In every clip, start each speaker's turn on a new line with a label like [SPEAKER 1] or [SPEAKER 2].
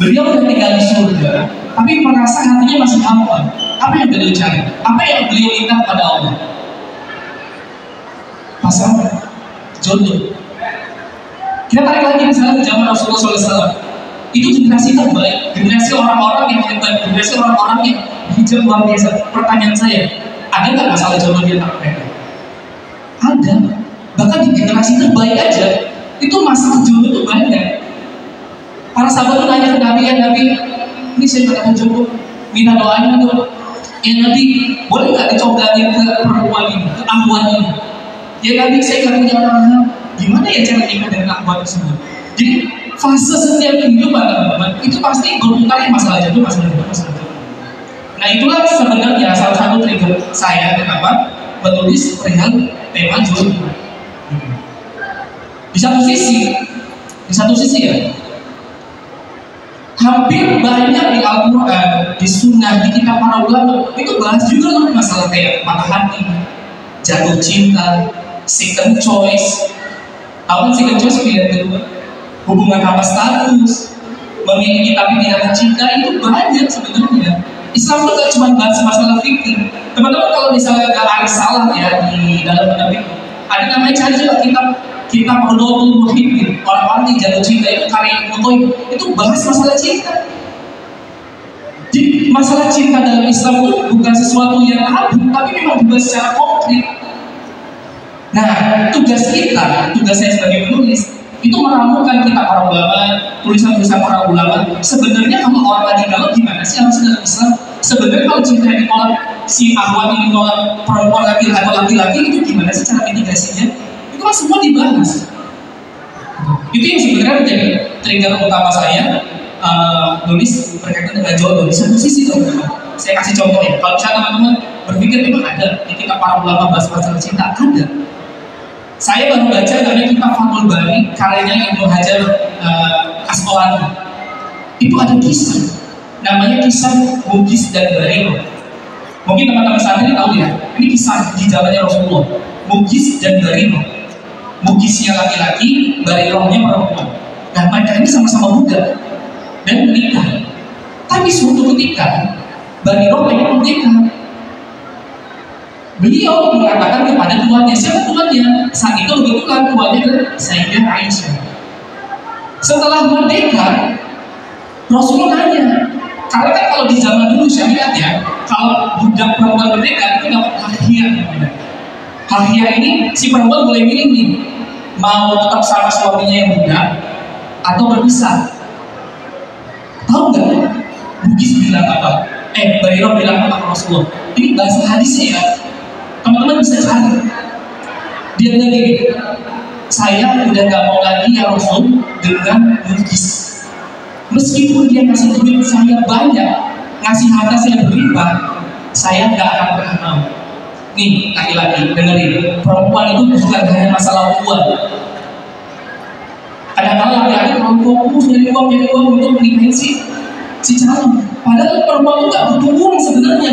[SPEAKER 1] Beliau udah tinggal di surga, tapi merasa hatinya masih hampa. Apa yang beliau cari? Apa yang beliau minta pada Allah? Pasangan, jodoh. Kita tarik lagi misalnya ke zaman Rasulullah SAW. Itu generasi terbaik, generasi orang-orang yang hebat, generasi orang-orang yang hijab luar biasa. Pertanyaan saya, ada nggak masalah jodoh di antara mereka? Ada. Bahkan di generasi terbaik aja, itu masalah jodoh itu banyak. Para sahabat itu nanya ke Nabi, ya Nabi, ini saya nggak dapat jodoh, minta doanya tuh. Ya Nabi, boleh nggak dicobain ke perempuan ini, ke ahwan ini? Ya Nabi, saya nggak punya orang. Gimana ya cara nikah dengan ahwan tersebut? Jadi fase setiap kehidupan teman-teman itu pasti berputar masalah jodoh, masalah jodoh, masalah jodoh. Nah itulah sebenarnya salah satu trigger saya kenapa menulis perihal tema jodoh. Di satu sisi ya, hampir banyak di Al-Quran, di Sunnah, di kitab para ulama itu bahas juga loh masalah kayak patah hati, jatuh cinta, second choice. Apa second choice pilihan kedua? Hubungan tanpa status, memiliki tapi tidak mencinta, itu banyak sebenarnya. Islam itu gak cuma bahas masalah fikih. Teman-teman kalau misalnya ada salah ya di dalam kitab itu, ada namanya cari juga kitab Rodotul Muhibbin, orang-orang yang jatuh cinta, itu karya Ibnu Qayyim, itu bahas masalah cinta. Jadi masalah cinta dalam Islam itu bukan sesuatu yang abu, tapi memang dibahas secara konkret. Nah, tugas saya sebagai penulis itu meramukan kitab para ulama, tulisan-tulisan para ulama. Sebenarnya kalau orang lagi galau gimana sih harusnya dalam Islam? Sebenarnya kalau cinta ditolak, si ahwan ini ditolak perempuan laki-laki atau laki-laki, itu gimana sih cara mitigasinya? Itu kan semua dibahas. Itu yang sebenarnya menjadi trigger utama saya nulis berkaitan dengan jodoh. Di satu sisi teman-teman, saya kasih contoh ya. Kalau misalnya teman-teman berpikir memang ada di kitab para ulama bahas masalah cinta, ada. Saya baru baca namanya kitab Fathul Bari, karyanya Ibnu Hajar Asqalani. Itu ada kisah, namanya kisah Mughis dan Bariro. Mungkin teman-teman santri tahu ya, ini kisah di zamannya Rasulullah. Mughis dan Bariro. Mughisnya laki-laki, Barirohnya perempuan. Nah, mereka ini sama-sama muda dan menikah. Tapi suatu ketika Bariroh pengen menikah. Beliau mengatakan kepada tuannya, siapa tuannya? Saat itu kebetulan tuannya adalah Sayyidah Aisyah. Setelah merdeka, Rasulullah nanya, karena kan kalau di zaman dulu syariat ya, kalau budak perempuan merdeka itu dapat hadiah. Hadiah ini si perempuan boleh milih nih, mau tetap sama suaminya yang muda atau berpisah. Tahu nggak? Mughis bilang apa? Bariroh bilang apa Rasulullah? Ini bahasa hadisnya ya. Teman-teman bisa cari. Dia bilang gini, saya udah gak mau lagi ya Rasul dengan Mughis. Meskipun dia ngasih duit saya banyak, ngasih harta saya berlimpah, saya gak akan pernah mau. Nih laki-laki, dengerin, perempuan itu bukan hanya masalah uang. Kadang-kadang laki-laki terlalu fokus dari uang untuk menikahi si calon. Padahal perempuan itu gak butuh uang sebenarnya.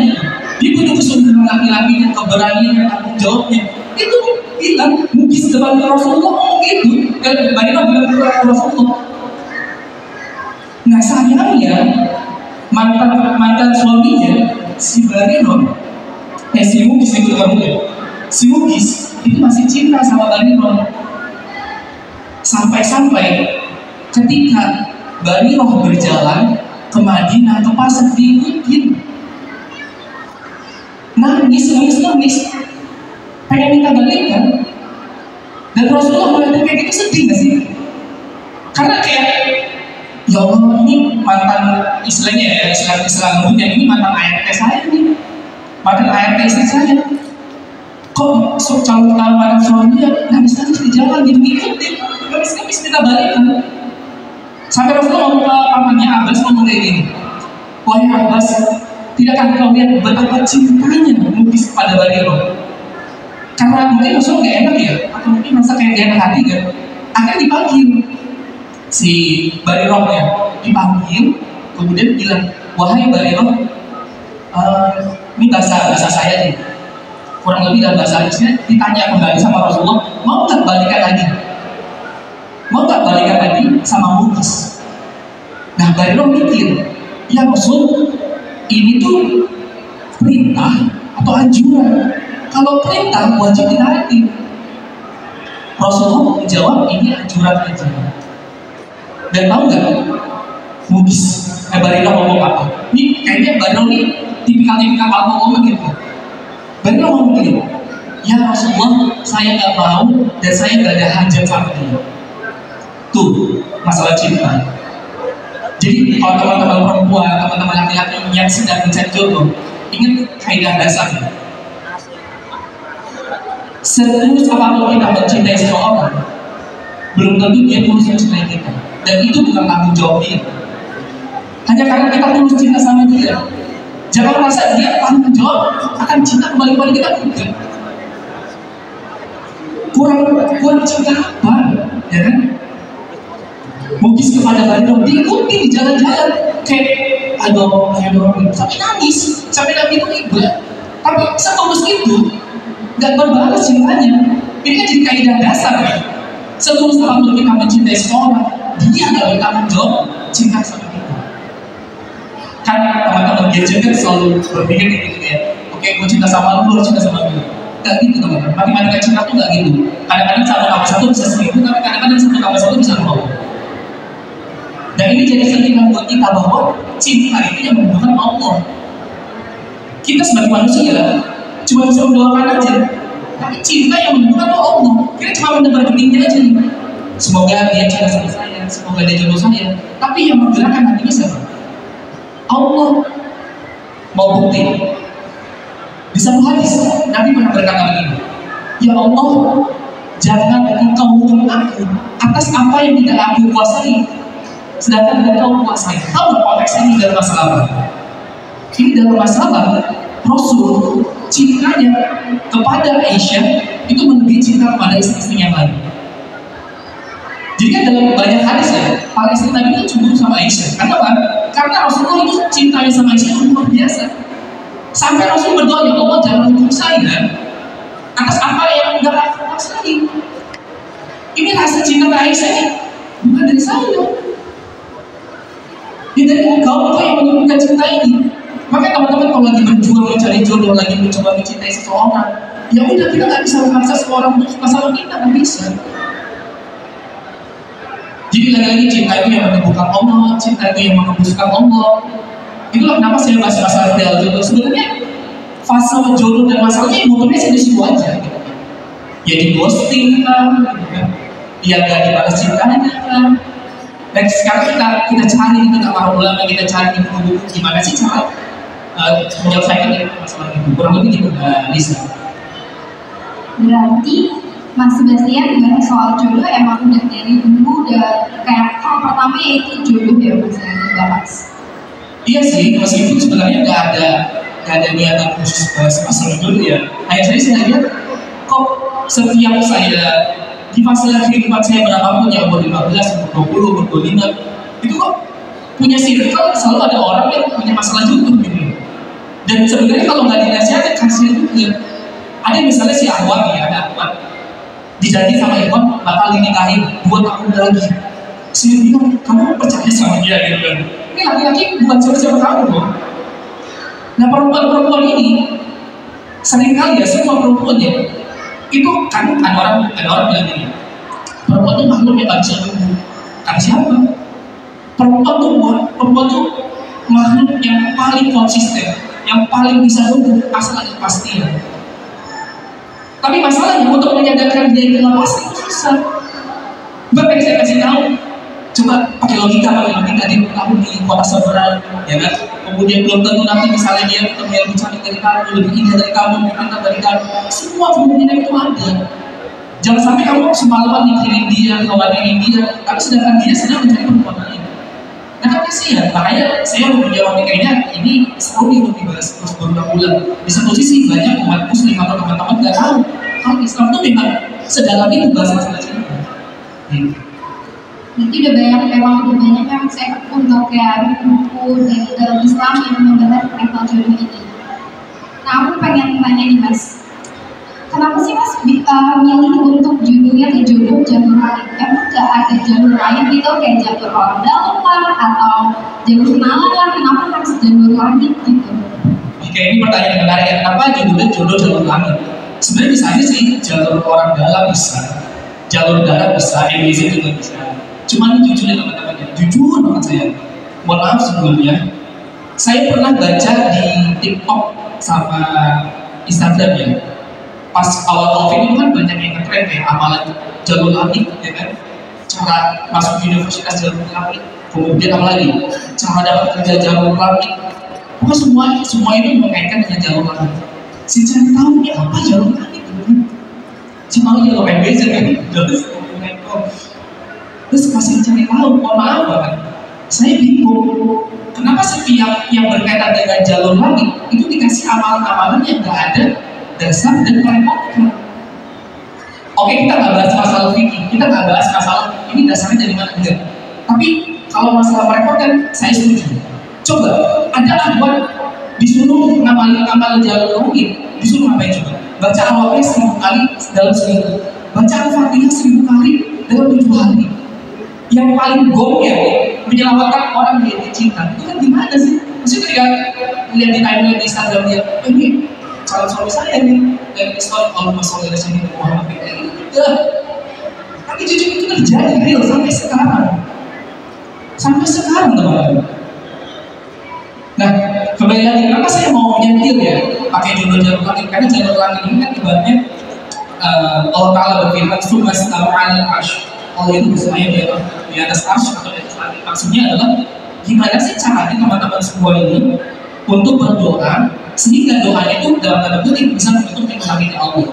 [SPEAKER 1] Dia butuh kesungguhan laki-lakinya, keberanian, tanggung jawabnya. Itu bilang Mughis depan Rasulullah ngomong gitu. Dan Bariro bilang kepada Rasulullah. Nah sayangnya mantan suaminya si Bariro, si Mughis itu kamu ya. Si Mughis itu masih cinta sama Bariro. Sampai-sampai ketika Bariro berjalan ke Madinah, ke pasar, diikutin. Nangis, pengen minta balikan. Dan Rasulullah melihat kayak gitu sedih gak sih? Karena kayak, ya Allah ini mantan istilahnya ya, istilah lembutnya, ini mantan ART saya nih, mantan ART istri saya. Kok calon mantan suaminya nangis-nangis di jalan, jadi ngikutin, nangis-nangis minta balikan. Sampai Rasulullah ngomong ke pamannya Abbas, ngomong kayak gini, wahai Abbas, tidakkah kau lihat betapa cintanya Mughis pada Bariro? Karena mungkin Rasul gak enak ya, atau mungkin masa kayak gak enak hati kan. Akhirnya dipanggil si Barirohnya, dipanggil, kemudian bilang, wahai Bariroh, ini bahasa saya nih, kurang lebih dalam bahasa Inggrisnya, ditanya kembali sama Rasulullah, mau gak balikan lagi? Mau gak balikan lagi sama Mughis? Nah, Bairo mikir, ya Rasul, ini tuh perintah atau anjuran? Kalau perintah wajib ditaati. Rasulullah menjawab, ini anjuran aja. Dan tahu nggak, mugis Bairo ngomong apa? Ini kayaknya Bairo nih tipikal-tipikal apa ngomong gitu. Bairo ngomong gini, ya Rasulullah, saya nggak mau dan saya nggak ada hajat sama dia. Tuh, masalah cinta. Jadi kalau teman-teman perempuan, teman-teman laki-laki yang sedang mencari jodoh, ingat kaidah dasarnya. Setulus apapun kita mencintai seseorang, belum tentu dia tulus mencintai kita. Dan itu bukan tanggung jawab dia. Hanya karena kita tulus cinta sama dia, jangan merasa dia tanggung jawab akan cinta kembali kepada kita. Enggak. Kurang cinta apa? Ya kan? Mungkin kepada Bairo diikuti di jalan-jalan kayak ada orang sampai nangis, sampai nabi itu ibadah. Tapi setulus itu nggak berbalas cintanya. Ini kan jadi kaidah dasar kan? Setulus apapun kita mencintai seseorang, dia nggak bertanggung jawab cinta sama kita. Kan teman-teman gadget kan selalu berpikir gitu ya. Oke, gue cinta sama lu, cinta sama gue. Nggak gitu teman-teman. Matematika cinta tuh nggak gitu. Kadang-kadang 1+1 bisa 1000, tapi kadang-kadang 1+1 bisa 0. Dan ini jadi sentimen buat kita bahwa cinta itu yang menentukan Allah. Kita sebagai manusia cuma bisa mendoakan aja, tapi cinta yang menentukan itu Allah. Kita cuma mendebar geningnya aja nih. Semoga dia cinta sama saya, semoga dia jodoh saya. Tapi yang menggerakkan hatinya siapa? Allah. Mau bukti? Di satu hadis Nabi pernah berkata begini, ya Allah, jangan engkau hukum aku atas apa yang tidak aku kuasai, sedangkan tidak kau kuasai. Tahu nggak konteksnya ini dalam masalah apa? Ini dalam masalah Rasul cintanya kepada Aisyah itu melebihi cinta kepada istri-istrinya yang lain. Jadi kan dalam banyak hadis ya, para istri Nabi itu cemburu sama Aisyah. Karena apa? Karena Rasulullah itu cintanya sama Aisyah itu luar biasa. Sampai Rasul berdoa, ya Allah jangan hukum saya atas apa yang tidak aku kuasai. Ini rasa cinta ke Aisyah ini bukan dari saya. Ini dari engkau yang menunjukkan cinta ini. Maka teman-teman kalau lagi berjuang mencari jodoh, lagi mencoba mencintai seseorang, ya udah kita nggak bisa memaksa seseorang untuk suka sama kita, nggak bisa. Jadi lagi-lagi cinta itu yang menemukan Allah, cinta itu yang menembuskan Allah. Itulah kenapa saya bahas masalah ideal jodoh. Sebenarnya fase jodoh dan masalahnya motornya di situ aja. Ya di ghosting kan, ya nggak dibalas cintanya kan. Dan sekarang kita cari, kita para ulama, kita cari buku-buku gimana sih cara menyelesaikan masalah itu. Kurang lebih gitu, Lisa.
[SPEAKER 2] Berarti Mas Sebastian bahas soal jodoh emang udah dari dulu udah kayak hal pertama yaitu jodoh ya Mas yang dibahas.
[SPEAKER 1] Iya sih, meskipun sebenarnya nggak ada niatan khusus bahas masalah jodoh ya. Hanya saya lihat kok setiap saya di fase kehidupan saya berapapun ya, umur 15, umur 20, umur 25, itu kok punya circle selalu ada orang yang punya masalah jodoh gitu. Dan sebenarnya kalau nggak dinasihatin kasihan juga. Ada misalnya si Ahwan ya, ada Ahwan dijanji sama Iwan bakal dinikahin 2 tahun lagi. Saya bilang, kamu percaya sama dia gitu kan? Ini laki-laki bukan siapa-siapa kamu loh. Nah perempuan-perempuan ini seringkali ya, semua perempuan ya itu kan ada orang bilang gini, perempuan itu makhluk yang gak bisa nunggu. Kata siapa? Perempuan tuh makhluk yang paling konsisten, yang paling bisa nunggu asal ada kepastian. Tapi masalahnya untuk menyadarkan dia itu pasti itu susah. Bahkan saya kasih tahu, coba pakai logika dia tahu di kota seberang, ya kan? Kemudian belum tentu nanti misalnya dia ketemu yang lebih cantik dari kamu, lebih indah dari kamu, lebih pintar dari kamu. Semua kemungkinan itu ada. Jangan sampai kamu semalaman mikirin dia, khawatirin dia, tapi sedangkan dia sedang mencari perempuan lain. Nah kan kasihan, makanya saya menjawab kayaknya ini seru nih untuk dibahas terus berulang-ulang. Di satu sisi banyak umat muslim atau teman-teman nggak tahu kalau Islam itu memang sedalam itu bahas masalah cinta.
[SPEAKER 2] Berarti udah banyak yang saya untuk kayak buku dari dalam Islam yang membahas perihal jodoh ini. Nah aku pengen tanya nih Mas, kenapa sih Mas milih untuk judulnya tuh jodoh jalur lain? Emang gak ada jalur lain gitu kayak jalur orang dalam lah atau jalur kenalan lah? Kenapa harus jalur langit gitu?
[SPEAKER 1] Oke, ini pertanyaan yang menarik ya. Kenapa judulnya jodoh jalur langit? Sebenarnya bisa aja sih jalur orang dalam bisa, jalur darat bisa, EBC juga bisa. Cuman jujur ya teman-teman ya, jujur banget saya. Mohon maaf sebelumnya, saya pernah baca di TikTok sama Instagram ya. Pas awal COVID itu kan banyak yang nge-trend ya, amalan jalur langit ya kan. Cara masuk universitas jalur langit, kemudian apa lagi? Cara dapat kerja jalur langit. Pokoknya semua itu mengaitkan dengan jalur langit. Saya cari tahu ini apa jalur langit gitu kan. Saya tahu jalur MBZ kan, terus masih cari tahu, mohon maaf banget. Saya bingung, kenapa setiap yang berkaitan dengan jalur langit itu dikasih amalan-amalan yang nggak ada dasar dan merepotkan. Oke, kita nggak bahas masalah fikih, kita nggak bahas masalah ini dasarnya dari mana enggak. Tapi kalau masalah merepotkan, saya setuju. Coba, ada akhwat disuruh ngamalin amalan jalur langit, disuruh ngapain coba? Baca Al-Waqiah 1000 kali dalam seminggu, baca Al-Fatihah 1000 kali dalam 7 hari. Yang paling gongnya menyelamatkan orang yang dicinta itu kan gimana sih? Maksudnya ketika lihat di timeline di Instagram dia, ini calon suami saya nih, dan Islam Allahumma sholli ala sayyidina Muhammad. Tapi jujur itu terjadi real sampai sekarang, teman-teman. Nah, kembali lagi, kenapa saya mau menyentil ya pakai judul jalur langit? Karena jalur langit ini kan ibaratnya Allah Ta'ala berfirman summa stawa 'alal 'arsy. Allah itu bersemayam di atas arsy atau di atas langit. Maksudnya adalah gimana sih caranya teman-teman semua ini untuk berdoa sehingga doanya itu dalam tanda kutip bisa menutup pintu langitnya Allah.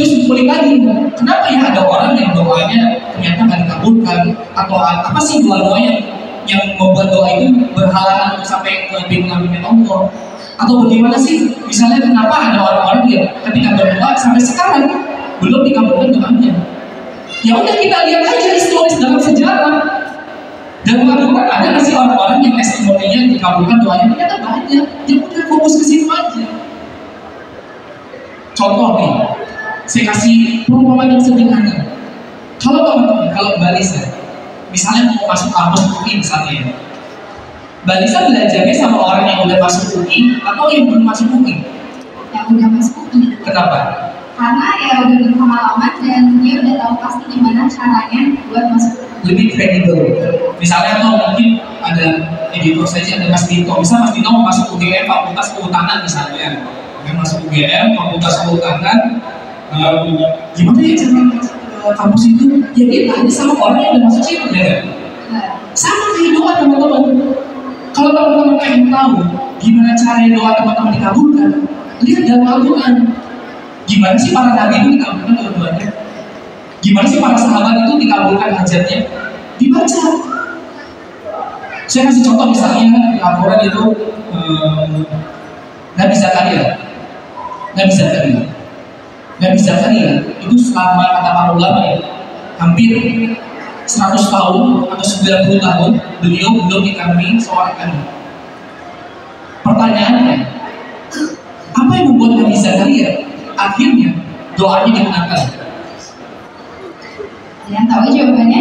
[SPEAKER 1] Terus balik lagi, kenapa ya ada orang yang doanya ternyata nggak dikabulkan, atau apa sih doa-doa yang membuat doa itu berhalangan untuk sampai ke pintu langitnya Allah? Atau bagaimana sih misalnya kenapa ada orang-orang yang ketika berdoa sampai sekarang belum dikabulkan doanya? Ya udah kita lihat aja historis dalam sejarah. Dan Al-Quran ada nggak sih orang-orang yang testimoninya dikabulkan doanya? Ternyata banyak. Ya udah fokus ke situ aja. Contoh nih, saya kasih perumpamaan yang sederhana. Kalau teman-teman, kalau Mbak Lisa, misalnya mau masuk kampus UI misalnya ya, Mbak Lisa belajarnya sama orang yang udah masuk UI atau yang belum masuk UI?
[SPEAKER 2] Yang udah masuk UI.
[SPEAKER 1] Kenapa?
[SPEAKER 2] Karena ya udah berpengalaman dan dia udah tahu pasti gimana caranya buat masuk.
[SPEAKER 1] Lebih kredibel. Misalnya atau mungkin ada editor saja, ada Mas Dito. Misal Mas Dito mau masuk UGM Fakultas Kehutanan misalnya, mau masuk UGM Fakultas Kehutanan, gimana ya cara masuk ke kampus itu? Ya dia tanya sama orang yang udah masuk situ ya. Sama kayak doa teman-teman. Kalau teman-teman pengen tahu gimana cara doa teman-teman dikabulkan, lihat dalam Al-Quran. Gimana sih para nabi itu dikabulkan doa-doanya? Gimana sih para sahabat itu dikabulkan hajatnya? Dibaca. Saya kasih contoh misalnya di Al-Quran itu Nabi Zakaria. Nabi Zakaria itu selama kata para ulama ya, hampir 100 tahun atau 90 tahun beliau belum dikaruniai seorang anak. Pertanyaannya, apa yang membuat Nabi Zakaria akhirnya doanya digunakan?
[SPEAKER 2] Yang tahu jawabannya?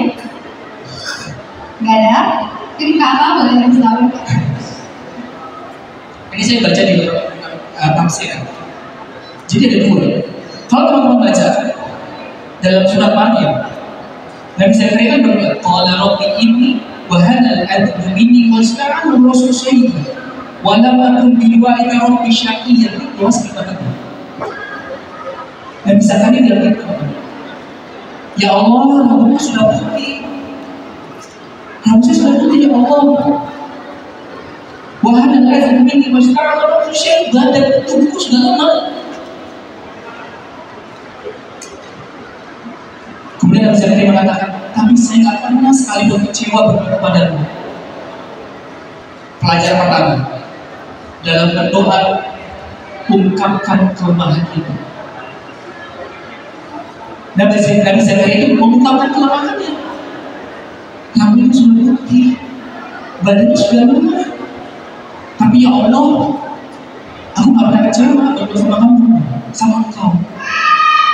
[SPEAKER 2] Gak ada? Ini kakak boleh kasih tahu?
[SPEAKER 1] Ini saya baca di tafsir. Jadi ada dua. Kalau teman-teman baca dalam surat Maryam, Nabi Zakaria kan berkata, "Qala rabbi inni wa hana al-'adbu minni wa ista'anu rasul sayyidi wa lam akun bi du'aika rabbi syaqiyyan." Itu seperti itu. Nabi Zakaria bilang gitu, ya Allah, rambutku sudah putih. Rambutnya sudah putih ya Allah. Wahana al-'adbu minni wa ista'anu rasul sayyidi. Badan tubuhku sudah lemah. Kemudian Nabi Zakaria mengatakan, tapi saya nggak pernah sekalipun kecewa kepadamu. Pelajaran pertama, dalam berdoa, ungkapkan kelemahan itu. Nabi Zakaria itu mengungkapkan kelemahannya. Rambutnya sudah putih, badannya sudah lemah. Tapi ya Allah, aku nggak pernah kecewa berdoa sama kamu. sama engkau.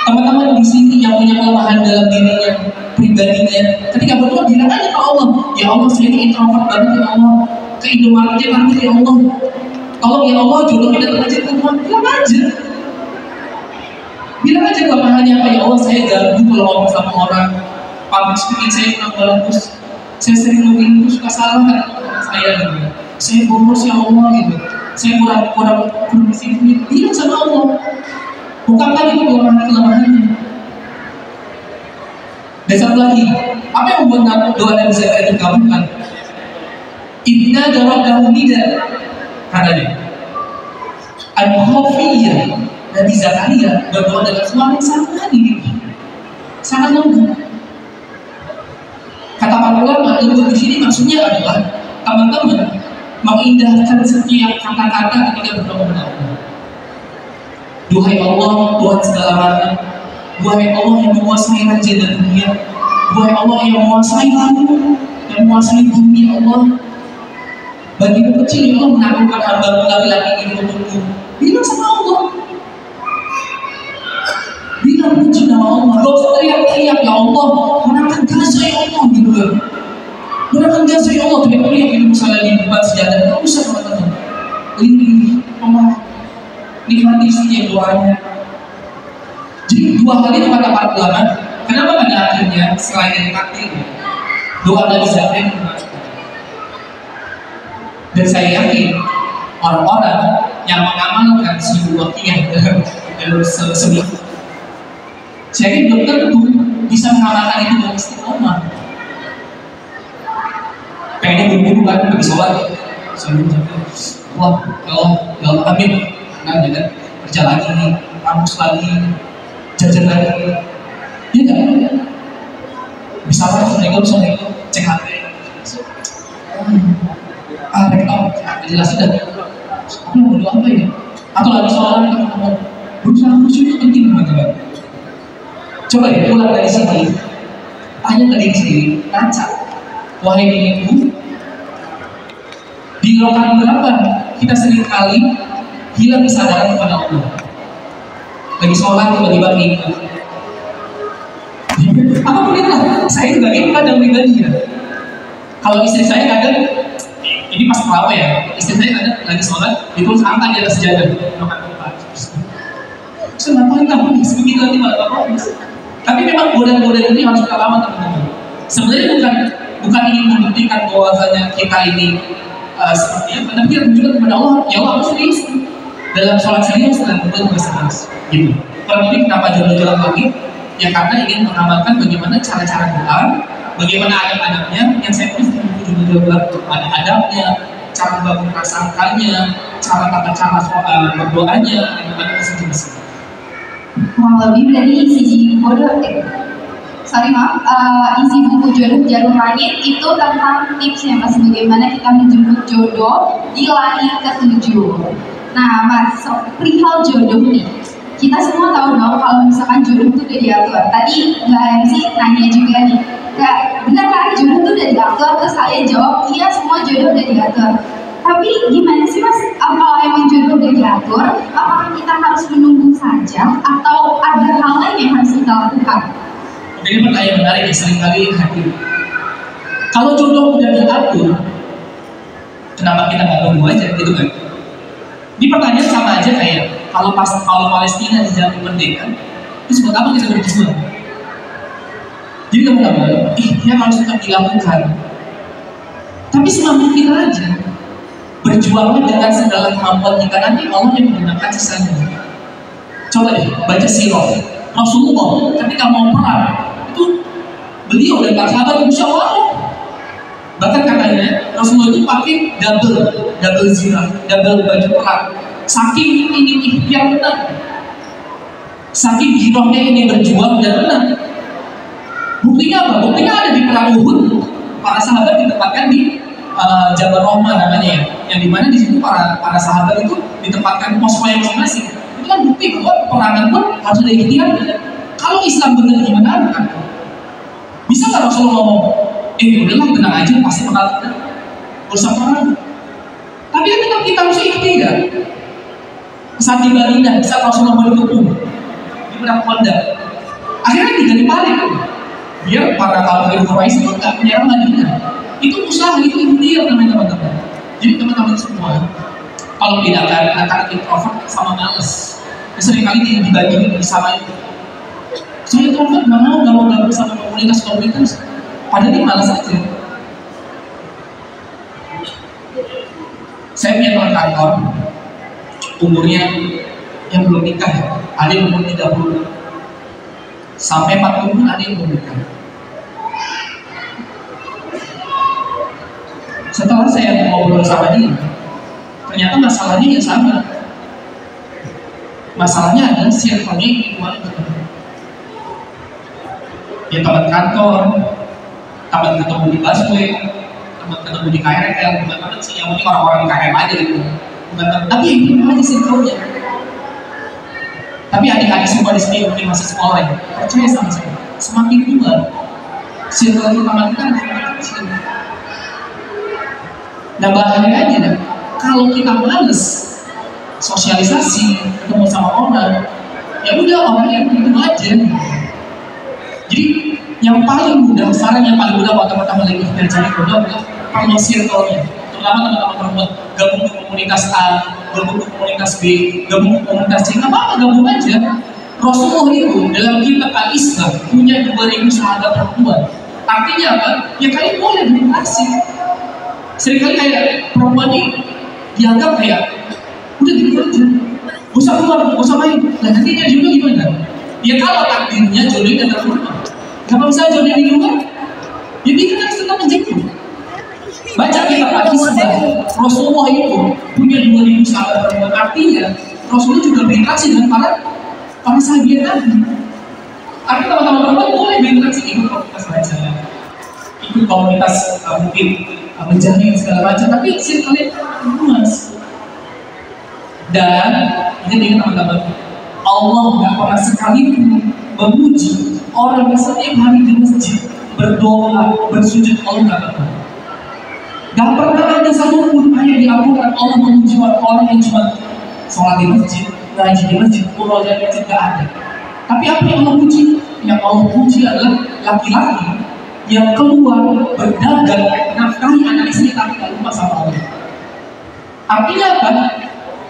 [SPEAKER 1] Teman-teman di sini yang punya kelemahan dalam dirinya, pribadinya, ketika berdoa bilang aja ke Allah, ya Allah saya ini introvert banget ya Allah, ke Indomaretnya nanti ya Allah, tolong ya Allah jodohnya datang aja ke rumah, bilang aja. Bilang aja kelemahannya apa, ya Allah saya ganggu kalau ngomong sama orang, public speaking saya kurang bagus, saya sering ngomongin itu suka salah kan saya gitu. Saya boros ya Allah gitu, saya kurang disiplin. Bilang sama Allah, bukankah itu kelemahannya. Dan satu lagi, apa yang membuat doa Nabi Zakaria dikabulkan? Inna doa nida, katanya Al-Khafiyah. Nabi Zakaria berdoa dengan suara yang sangat tinggi, sangat lembut. Kata para ulama, lembut di sini maksudnya adalah teman-teman mengindahkan setiap kata-kata ketika berdoa kepada Allah. Duhai Allah, Tuhan segala macam. Duhai Allah yang menguasai raja dan dunia. Duhai Allah yang menguasai langit dan menguasai bumi, Allah. Bagimu kecil Allah menaklukkan hamba laki-laki ini untukmu. Bilang sama Allah. Bilang puji nama Allah. Gak usah teriak-teriak, ya Allah, gunakan jasa ya Allah gitu loh. Gunakan jasa ya Allah, teriak-teriak ini misalnya di depan sejadah. Gak usah teman-teman. Ini Allah. Nikmati setiap doanya. Jadi dua hal itu kata para ulama. Kenapa pada akhirnya selain dari takdir, doa Nabi Zakaria dimasukkan? Dan saya yakin orang-orang yang mengamalkan seribu wakiyah dalam seminggu, saya yakin belum tentu bisa mengamalkan itu dengan istiqomah. Kayaknya buru-buru kan pergi sholat, Allah, amin. Nah, jangan kerja lagi, kampus lagi, jajan lagi, ya enggak? Misalnya Assalamualaikum, cek HP, rekam, jelas sudah. Aku mau berdoa apa ya? Atau lagi sholat, ngomong, berusaha khusyuk itu penting teman-teman. Coba ya, pulang dari sini, tanya ke diri sendiri, ngaca, wahai diriku, di rokaat berapa kita seringkali hilang kesadaran kepada Allah. Lagi sholat tiba-tiba ingat. Apapun itulah, saya sebagai kadang pribadi ya. Kalau istri saya kadang, ini pas apa ya? Istri saya kadang lagi sholat, ditulis angka di atas sejadah. Saya ngapain kamu? Sebegitu nanti malah apa? Tapi memang godaan-godaan ini harus kita lawan teman-teman. Sebenarnya bukan ingin membuktikan bahwasanya kita ini seperti apa, tapi kita tunjukkan kepada Allah, ya Allah aku serius. Dalam sholat serius dan betul serius gitu. Kalau ini kenapa jalan-jalan lagi? Ya karena ingin mengamalkan bagaimana cara-cara doa, bagaimana adab-adabnya yang saya tulis di buku juga ada adabnya, cara membangun prasangkanya, cara tata cara berdoanya, bagaimana sejenis.
[SPEAKER 2] Kurang lebih dari isi isi buku jodoh jalur langit itu tentang tipsnya Mas, bagaimana kita menjemput jodoh di langit ke-7. Nah Mas, perihal jodoh nih, kita semua tahu dong kalau misalkan jodoh itu udah diatur. Tadi Mbak MC nanya juga nih, Kak, benar kan jodoh itu udah diatur? Terus saya jawab, iya semua jodoh udah diatur. Tapi gimana sih Mas, kalau emang jodoh udah diatur, apakah kita harus menunggu saja atau ada hal lain yang harus kita lakukan?
[SPEAKER 1] Ini pertanyaan menarik yang seringkali hadir. Kalau jodoh udah diatur, kenapa kita nggak tunggu aja gitu kan? Ini pertanyaan sama aja kayak kalau Palestina di jalan merdeka, itu buat apa kita berjuang? Jadi teman-teman, yang harus tetap dilakukan. Tapi semampu kita aja. Berjuanglah dengan segala kemampuan kita, nanti Allah yang menggunakan sisanya. Coba deh baca sirah Rasulullah ketika mau perang itu beliau dan para sahabat musyawarah. Bahkan katanya Rasulullah itu pakai double zirah, double baju perang. Saking ini ikhtiar menang, saking jirohnya ini berjuang dan menang. Buktinya apa? Buktinya ada di perang Uhud, para sahabat ditempatkan di Jabal Rahmah namanya ya, yang dimana di situ para sahabat itu ditempatkan pos masing-masing. Itu kan bukti bahwa peperangan pun harus ada ikhtiar. Kalau Islam benar gimana kan? Bisa nggak Rasulullah ngomong, udahlah tenang aja, pasti bakal menang, gak usah perang. Tapi kan tetap kita harus ikhtiar. saat di Madinah, saat Rasulullah mau dikepung di perang Khandaq. Akhirnya diganti paling biar para kaum Quraisy itu nggak menyerang Madinah. Itu usaha, itu ikhtiar namanya teman-teman. Jadi teman-teman semua, kalau bedakan antara introvert sama males, seringkali dibandingin bersama itu. Saya introvert nggak mau gabung sama komunitas, padahal dia malas aja. Saya punya teman kantor, umurnya yang belum nikah ya, ada yang umur 30 sampai 40 ada yang belum nikah. Setelah saya ngobrol sama dia, ternyata masalahnya yang sama. Masalahnya adalah circle-nya itu aja. Ya teman kantor, teman ketemu di busway, teman ketemu di KRL, bukan teman sih, yang penting orang-orang di KRL aja gitu. Bukan teman, tapi yang itu aja circle-nya. Tapi adik-adik semua di sini mungkin masih sekolah ya, percaya sama saya, semakin tua, circle teman kita semakin kecil. Nah bahayanya dah, kalau kita males sosialisasi, ketemu sama orang, ya udah orang yang itu aja. Jadi yang paling mudah, sekarang yang paling mudah waktu pertama lagi belajar itu adalah perlu circle-nya. Terutama teman-teman perempuan, gabung ke komunitas A, gabung ke komunitas B, gabung ke komunitas C, nggak apa-apa, gabung aja. Rasulullah itu dalam kitab Al-Islam punya 2000 sahabat perempuan. Artinya apa? Ya kalian boleh berinteraksi. Seringkali kayak perempuan ini dianggap kayak udah gitu aja, gak usah keluar, gak usah main. Nah nantinya jodoh gimana? Ya kalau takdirnya jodohnya datang ke rumah, kenapa bisa jodoh di luar? Ya dia kan harus tetap menjemput. Baca kitab Al-Islam, Rasulullah itu punya 2000 sahabat perempuan. Artinya Rasulullah juga berinteraksi dengan para sahabat tadi. Artinya teman-teman perempuan boleh berinteraksi, ikut komunitas belajar, ikut komunitas mungkin menjalin segala macam, tapi circle-nya luas. Dan ini teman-teman, Allah nggak pernah sekalipun memuji orang yang setiap hari di masjid berdoa, bersujud. Allah nggak pernah. Gak pernah ada satupun ayat di Al-Quran Allah memuji orang yang cuma sholat di masjid, ngaji di masjid, pulau di masjid, gak ada. Tapi apa yang Allah puji? Yang Allah puji adalah laki-laki yang keluar berdagang, nafkahi anak istri tapi gak lupa sama Allah. Artinya apa?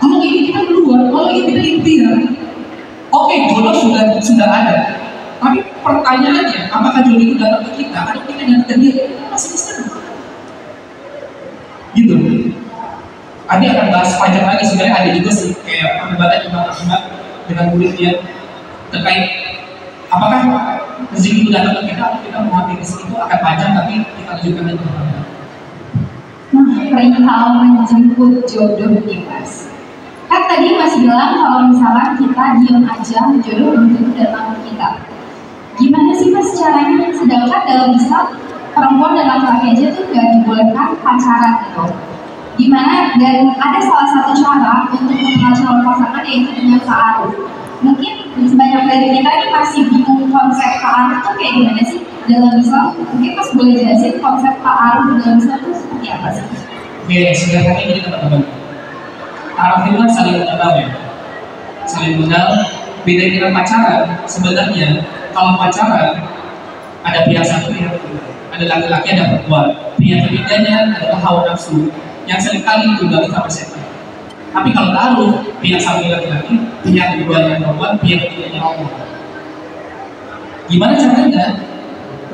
[SPEAKER 1] Kalau ini kita keluar, kalau ini kita ikhtiar. Oke, jodoh sudah ada. Tapi pertanyaannya, apakah jodoh itu datang ke kita atau kita datang ke dia? Masih misteri. Gitu. Adi akan bahas panjang lagi, sebenarnya ada juga sih kayak perdebatan imam dengan muridnya terkait apakah rezeki itu datang ke kita atau kita mengambil rezeki itu akan panjang, tapi kita lanjutkan lagi.
[SPEAKER 2] Nah, perihal menjemput jodoh nih Mas. Kan tadi Mas bilang kalau misalnya kita diam aja, jodoh belum tentu datang ke kita. Gimana sih Mas caranya? Sedangkan dalam Islam perempuan dan laki-laki aja tuh gak dibolehkan pacaran gitu. Dimana dan ada salah satu cara untuk mengenal calon pasangan yaitu dengan ta'aruf. Mungkin banyak dari kita ini masih bingung konsep ta'aruf itu kayak gimana sih dalam Islam. Mungkin Mas boleh jelasin konsep ta'aruf dalam Islam itu seperti apa sih?
[SPEAKER 1] Oke, sederhananya ini teman-teman. Ta'aruf itu kan saling mengenal ya. Saling mengenal. Beda dengan pacaran. Sebenarnya kalau pacaran ada pihak satu, pihak kedua. Ada laki-laki, ada perempuan. Pihak ketiganya adalah hawa nafsu yang seringkali ditunggangi sama setan. Tapi kalau ta'aruf, pihak satu laki-laki, pihak kedua yang perempuan, pihak ketiganya Allah. Gimana caranya?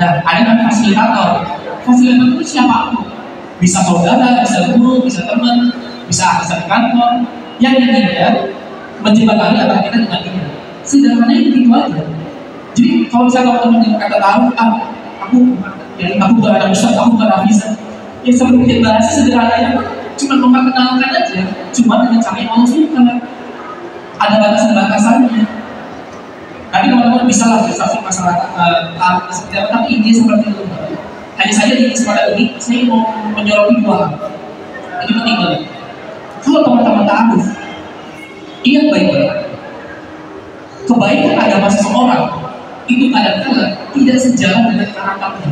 [SPEAKER 1] Nah, ada namanya fasilitator. Fasilitator itu siapapun. Bisa saudara, bisa guru, bisa teman, bisa asisten kantor. Yang intinya menjembatani antara kita dengan dia. Sederhananya itu aja. Jadi kalau misalnya teman dengan kata ta'aruf, aku bukan ada ustaz, aku bukan hafiz. Ya sebenarnya bahasa sederhananya cuma memperkenalkan aja, cuma dengan cara yang Allah suka. Ada batasan-batasannya. Nanti teman-teman bisa lah bersaksi masalah ta'aruf seperti apa, tapi ini seperti itu. Hanya saja di kesempatan ini saya mau menyoroti dua hal. Ini penting banget. Kalau teman-teman ta'aruf, ingat baik-baik. Kebaikan agama seseorang itu kadang-kadang tidak sejalan dengan karakternya.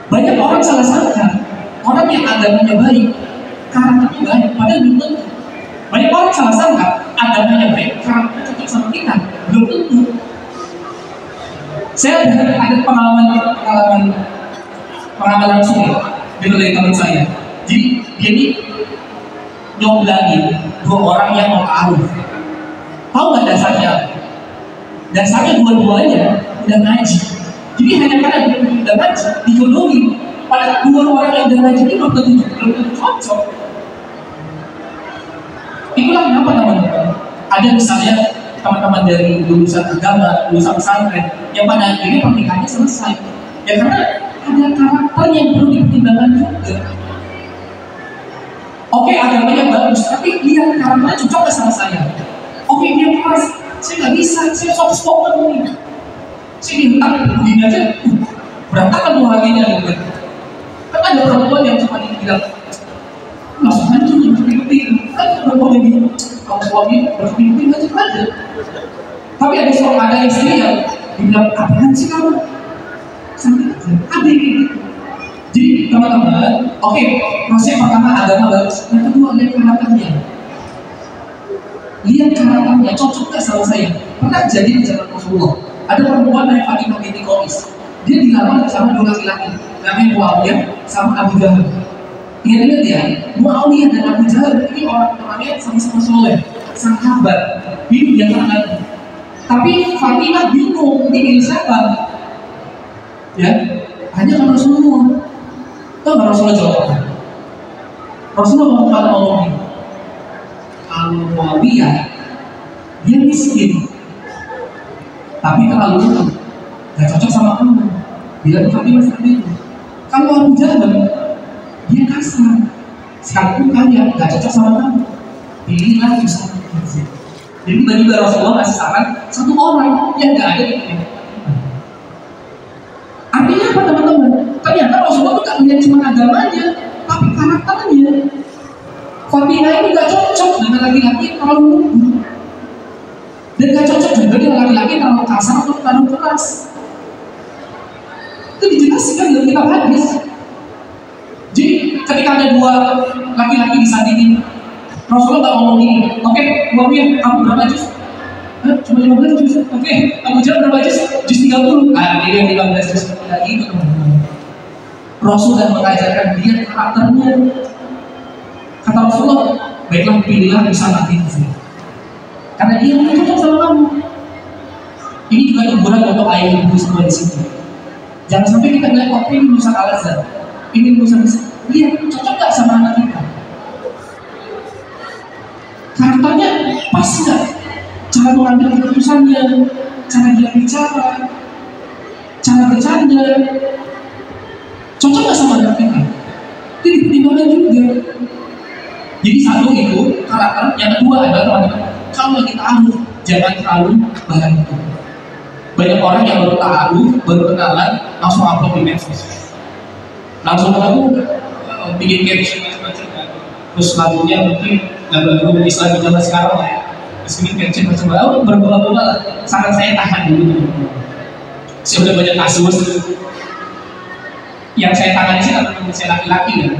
[SPEAKER 1] Banyak orang salah sangka orang yang agamanya baik, karakternya baik, padahal belum tentu. Banyak orang salah sangka agamanya baik karena cocok sama kita, belum tentu. Saya ada pengalaman langsung ya, dari teman saya. Jadi dia ini nyomblangin dua orang yang mau ta'aruf. Tahu nggak dasarnya? Dasarnya dua-duanya udah ngaji. Jadi hanya karena udah ngaji dijodohin. Pada dua orang yang udah ngaji ini belum tentu cocok. Itulah kenapa teman-teman ada misalnya teman-teman dari lulusan agama, lulusan pesantren yang pada akhirnya pernikahannya selesai. Ya karena ada karakter yang perlu dipertimbangkan juga. Oke, agamanya bagus, tapi lihat karakternya cocok ke sama saya. Oke, dia keras, saya nggak bisa, saya soft spoken nih. Saya dihentak begini aja, berantakan tuh hatinya gitu. Kan ada perempuan yang cuma bilang, langsung hancur, berpikir-pikir. Kan perempuan yang kalau suami berpikir aja ada. Tapi ada istri yang bilang, apaan sih kamu? Sampai ada gitu. Jadi teman-teman, oke, proses pertama agama bagus. Yang kedua lihat karakternya. Lihat karakternya, cocok gak sama saya? Pernah jadi di zaman Rasulullah. Ada perempuan dari Fatimah binti Qais. Dia dilamar sama dua laki-laki, namanya Muawiyah sama Abu Jahal. Ingat-ingat ya, Muawiyah dan Abu Jahal ini orang-orangnya sama-sama soleh, sahabat, ini dia sangat. Tapi Fatimah bingung, ini siapa? Ya, hanya kan Rasulullah. Tahu nggak Rasulullah jawab? Rasulullah ngomong ini, kalau Muawiyah dia miskin, tapi terlalu nggak cocok sama kamu. Bila Fatimah seperti itu. Kalau Abu Jahal dia kasar, sekalipun kalian nggak cocok sama kamu, pilihlah yang sama. Jadi tiba-tiba Rasulullah kasih saran satu orang yang nggak ada di dunia. Artinya apa teman-teman? Ternyata Rasulullah itu nggak melihat cuma agamanya, tapi karakternya. Fatimah ini nggak cocok dengan laki-laki yang terlalu lugu, dan nggak cocok juga dengan laki-laki yang terlalu kasar atau terlalu keras. Itu dijelaskan dalam kitab hadis. Jadi ketika ada dua laki-laki disandingin, Rasulullah nggak ngomong gini, oke, Muawiyah, kamu berapa juz? Cuma 15 juz. Oke, Abu Jahal berapa juz? Juz 30. Dia yang 15 juz lagi itu. Rasulullah mengajarkan dia karakternya. Kata Rasulullah, baiklah pilihlah yang sangat tinggi. Karena dia yang cocok sama kamu. Ini juga teguran untuk ayah ibu semua di sini. Jangan sampai kita ngeliat, oke, ini lulusan Al-Azhar, ini lulusan dia cocok gak sama anak kita? Karakternya pas gak? Cara mengambil keputusannya, cara dia bicara, cara bercanda, cocok gak sama anak kita? Itu dipertimbangkan juga. Jadi satu itu karakter, yang kedua adalah teman-teman, kalau kita ta'aruf, jangan terlalu bahan itu. Banyak orang yang baru ta'aruf, baru kenalan, langsung upload di medsos. Langsung aku bikin caption macam-macam. Terus lagunya mungkin lagu Islam di zaman sekarang ya. Terus bikin caption macam-macam, berbola-bola lah. Saran saya tahan dulu. Saya udah banyak kasus. Yang saya tangani sih karena saya laki-laki ya.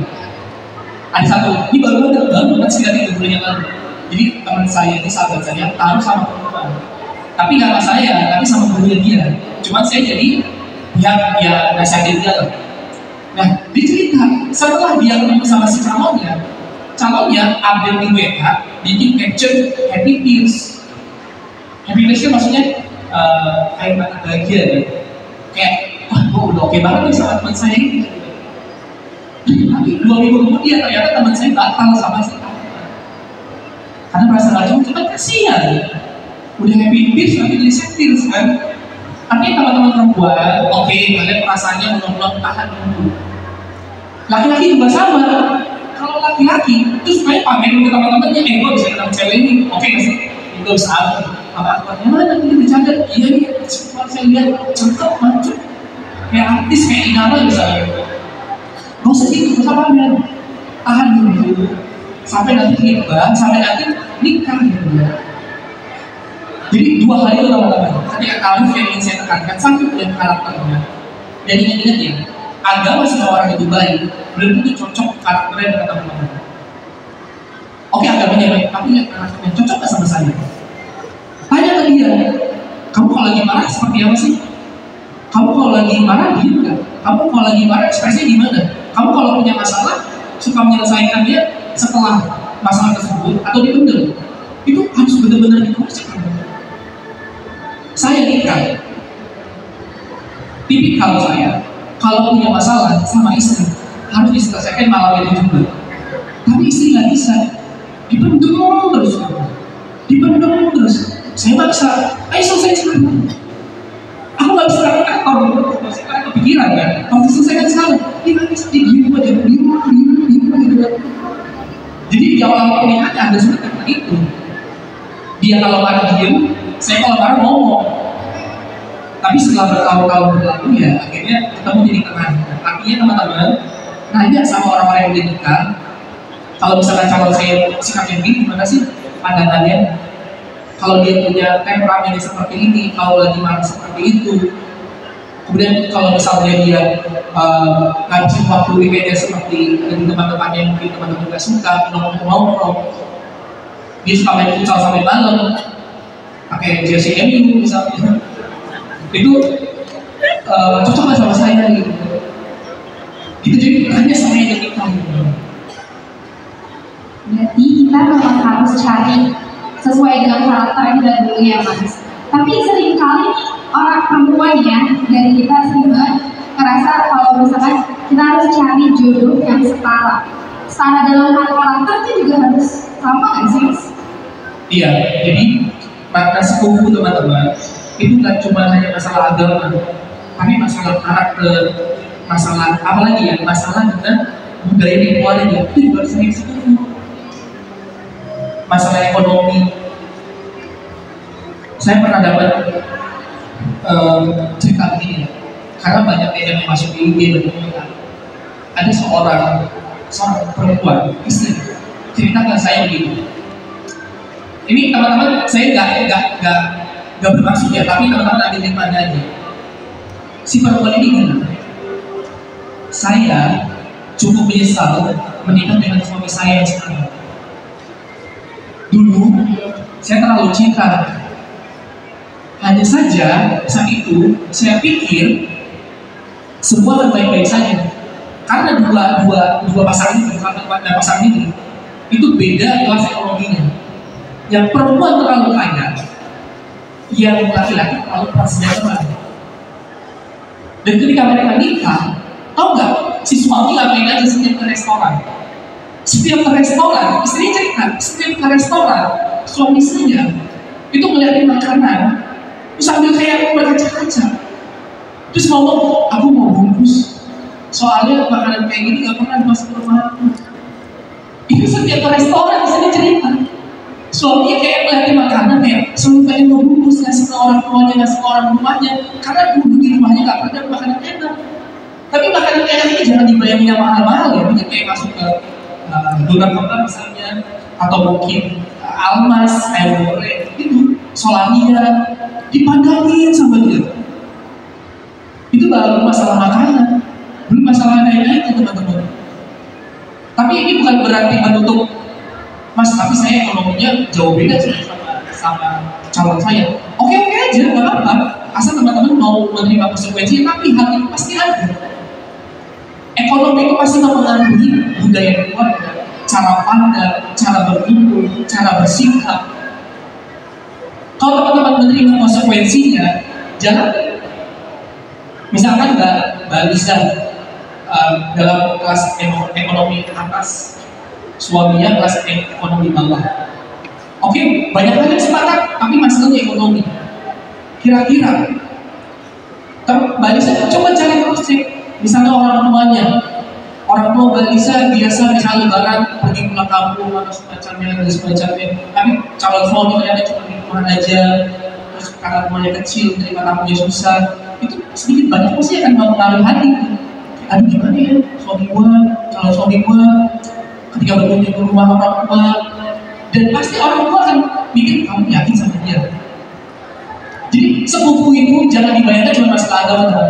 [SPEAKER 1] Ada satu, ini baru banget sekitar 3 bulan yang lalu. Jadi teman saya ini sahabat saya taruh sama perempuan. Tapi nggak sama saya, tapi sama gurunya dia. Cuman saya jadi pihak ya nasihatin dia lah. Nah, dia cerita setelah dia ketemu sama si calonnya update di WA, bikin caption happy tears. Happy tears itu maksudnya kayak bahagia ya. Kayak, wah, udah oke banget nih sama teman saya ini. Tapi 2 minggu kemudian ternyata teman saya batal sama si karena merasa gak cocok, kan kasihan. Udah happy tears, tapi jadi sad tears kan. Artinya teman-teman perempuan, oke, kalian perasaannya menolak tahan dulu. Laki-laki juga sama. Kalau laki-laki, itu supaya pamerin ke teman-temannya, gue bisa ketemu cewek ini, oke gak sih? Itu bisa apa-apa. Yang mana ini bercanda? Iya nih, kalau saya lihat cakep, mancuk, kayak artis, kayak Inara misalnya. Gak usah gitu, gak usah pamer. Tahan dulu. Sampai nanti nikah, sampai nanti nikah gitu ya. Jadi 2 hal itu teman-teman. Ketika ta'aruf yang ingin saya tekankan, satu yang karakternya. Dan ingat-ingat ya, agama seseorang itu baik, belum tentu cocok karakternya dengan teman-teman. Oke, agamanya baik, tapi anaknya cocok nggak sama saya? Tanya ke dia, kamu kalau lagi marah seperti apa sih? Kamu kalau lagi marah diem nggak? Kamu kalau lagi marah ekspresinya gimana? Kamu kalau punya masalah suka menyelesaikannya setelah masalah tersebut atau dipendam? Itu harus benar-benar dikonsep. Saya nikah, tipikal saya kalau punya masalah sama istri harus diselesaikan malam itu juga. Tapi istri nggak bisa, dipendam terus, dipendam terus. Saya maksa, ayo selesai sekarang. Aku nggak bisa ke kantor, karena kepikiran kan. Kalau diselesaikan sekarang, dia nggak bisa, dia diem aja, diem aja. Jadi di awal pernikahan ada sebenarnya itu. Dia kalau marah diem, saya kalau marah ngomong. Tapi setelah bertahun-tahun berlalu ya akhirnya ketemu jadi tengah. Artinya teman-teman nanya sama orang-orang yang udah nikah, kalau misalkan calon saya sikapnya begini, gimana sih pandangannya? Kalau dia punya temperamennya seperti ini, kalau lagi marah seperti itu, kemudian kalau misalnya dia ngabisin waktu weekendnya seperti dengan teman-temannya yang mungkin teman-teman gak suka nongkrong, dia suka main futsal sampai malam, pakai jersey MU misalnya, itu cocok nggak sama saya gitu. Itu jadi hanya saya yang kita.
[SPEAKER 2] Berarti kita memang harus cari sesuai dengan karakter kita dulu ya Mas. Tapi seringkali orang perempuan ya dari kita sering ngerasa kalau misalkan kita harus cari jodoh yang setara. Setara dalam hal karakter itu juga harus sama nggak sih Mas?
[SPEAKER 1] Iya, jadi makna sekufu teman-teman itu nggak cuma hanya masalah agama, tapi masalah karakter, masalah apalagi ya, masalah dengan budaya di keluarga itu juga harus sekufu. Masalah ekonomi, saya pernah dapat cerita begini, karena banyak yang masuk di IG dan komentar. Ada seorang perempuan, istri, ceritakan saya begini. Ini teman-teman, saya nggak bermaksud ya, tapi teman-teman ada dimana aja. Si perempuan ini bilang, saya cukup menyesal menikah dengan suami saya yang sekarang. Dulu saya terlalu cinta. Hanya saja saat itu saya pikir semua akan baik-baik saja. Karena dua pasangan ini, pasangan ini itu beda kelas ekonominya. Yang perempuan terlalu kaya, yang laki-laki terlalu prasejahtera. Dan ketika mereka nikah, tahu nggak? Si suami ngapain aja setiap ke restoran? Setiap ke restoran, istrinya cerita, setiap ke restoran, suami istrinya itu ngeliatin makanan, terus sambil kayak berkaca-kaca, terus ngomong, aku mau bungkus, soalnya makanan kayak gini gak pernah masuk ke rumah aku. Itu setiap ke restoran, istrinya cerita, suaminya kayak ngeliatin makanan kayak selalu pengen mau bungkus, ngasih ke orang tuanya, ngasih ke orang rumahnya, karena dulu di rumahnya gak pernah makanan enak. Tapi makanan enak ini jangan dibayangin yang mahal-mahal ya, mungkin kayak masuk ke donat kota misalnya, atau mungkin almas, ayam goreng, itu solamia, dipandangin sama dia. Itu baru masalah makanan, belum masalah lain-lain teman-teman. Tapi ini bukan berarti menutup, Mas, tapi saya ekonominya jauh beda sama calon saya. Oke aja, nggak apa-apa. Asal teman-teman mau menerima konsekuensinya, tapi hal itu pasti ada. Ekonomi itu pasti mempengaruhi budaya keluarga, cara pandang, cara berkumpul, cara bersikap. Kalau teman-teman menerima konsekuensinya, jangan. Misalkan Mbak Lisa dalam kelas ekonomi atas, suaminya kelas ekonomi bawah. Oke, banyak hal yang sepakat, tapi masalahnya ekonomi. Kira-kira, Mbak Lisa coba cari terus cek. Misalnya orang tua Mbak Lisa biasa misalnya lebaran pergi pulang kampung atau semacamnya, tapi calon suami ternyata cuma di rumah aja, terus karena rumahnya kecil, terima tamunya susah, itu sedikit banyak pasti akan mempengaruhi hati. Aduh gimana ya calon suami gua ketika berkunjung ke rumah orang tua, dan pasti orang tua akan mikir kamu yakin sama dia. Jadi sepupu itu jangan dibayangkan cuma masalah agama,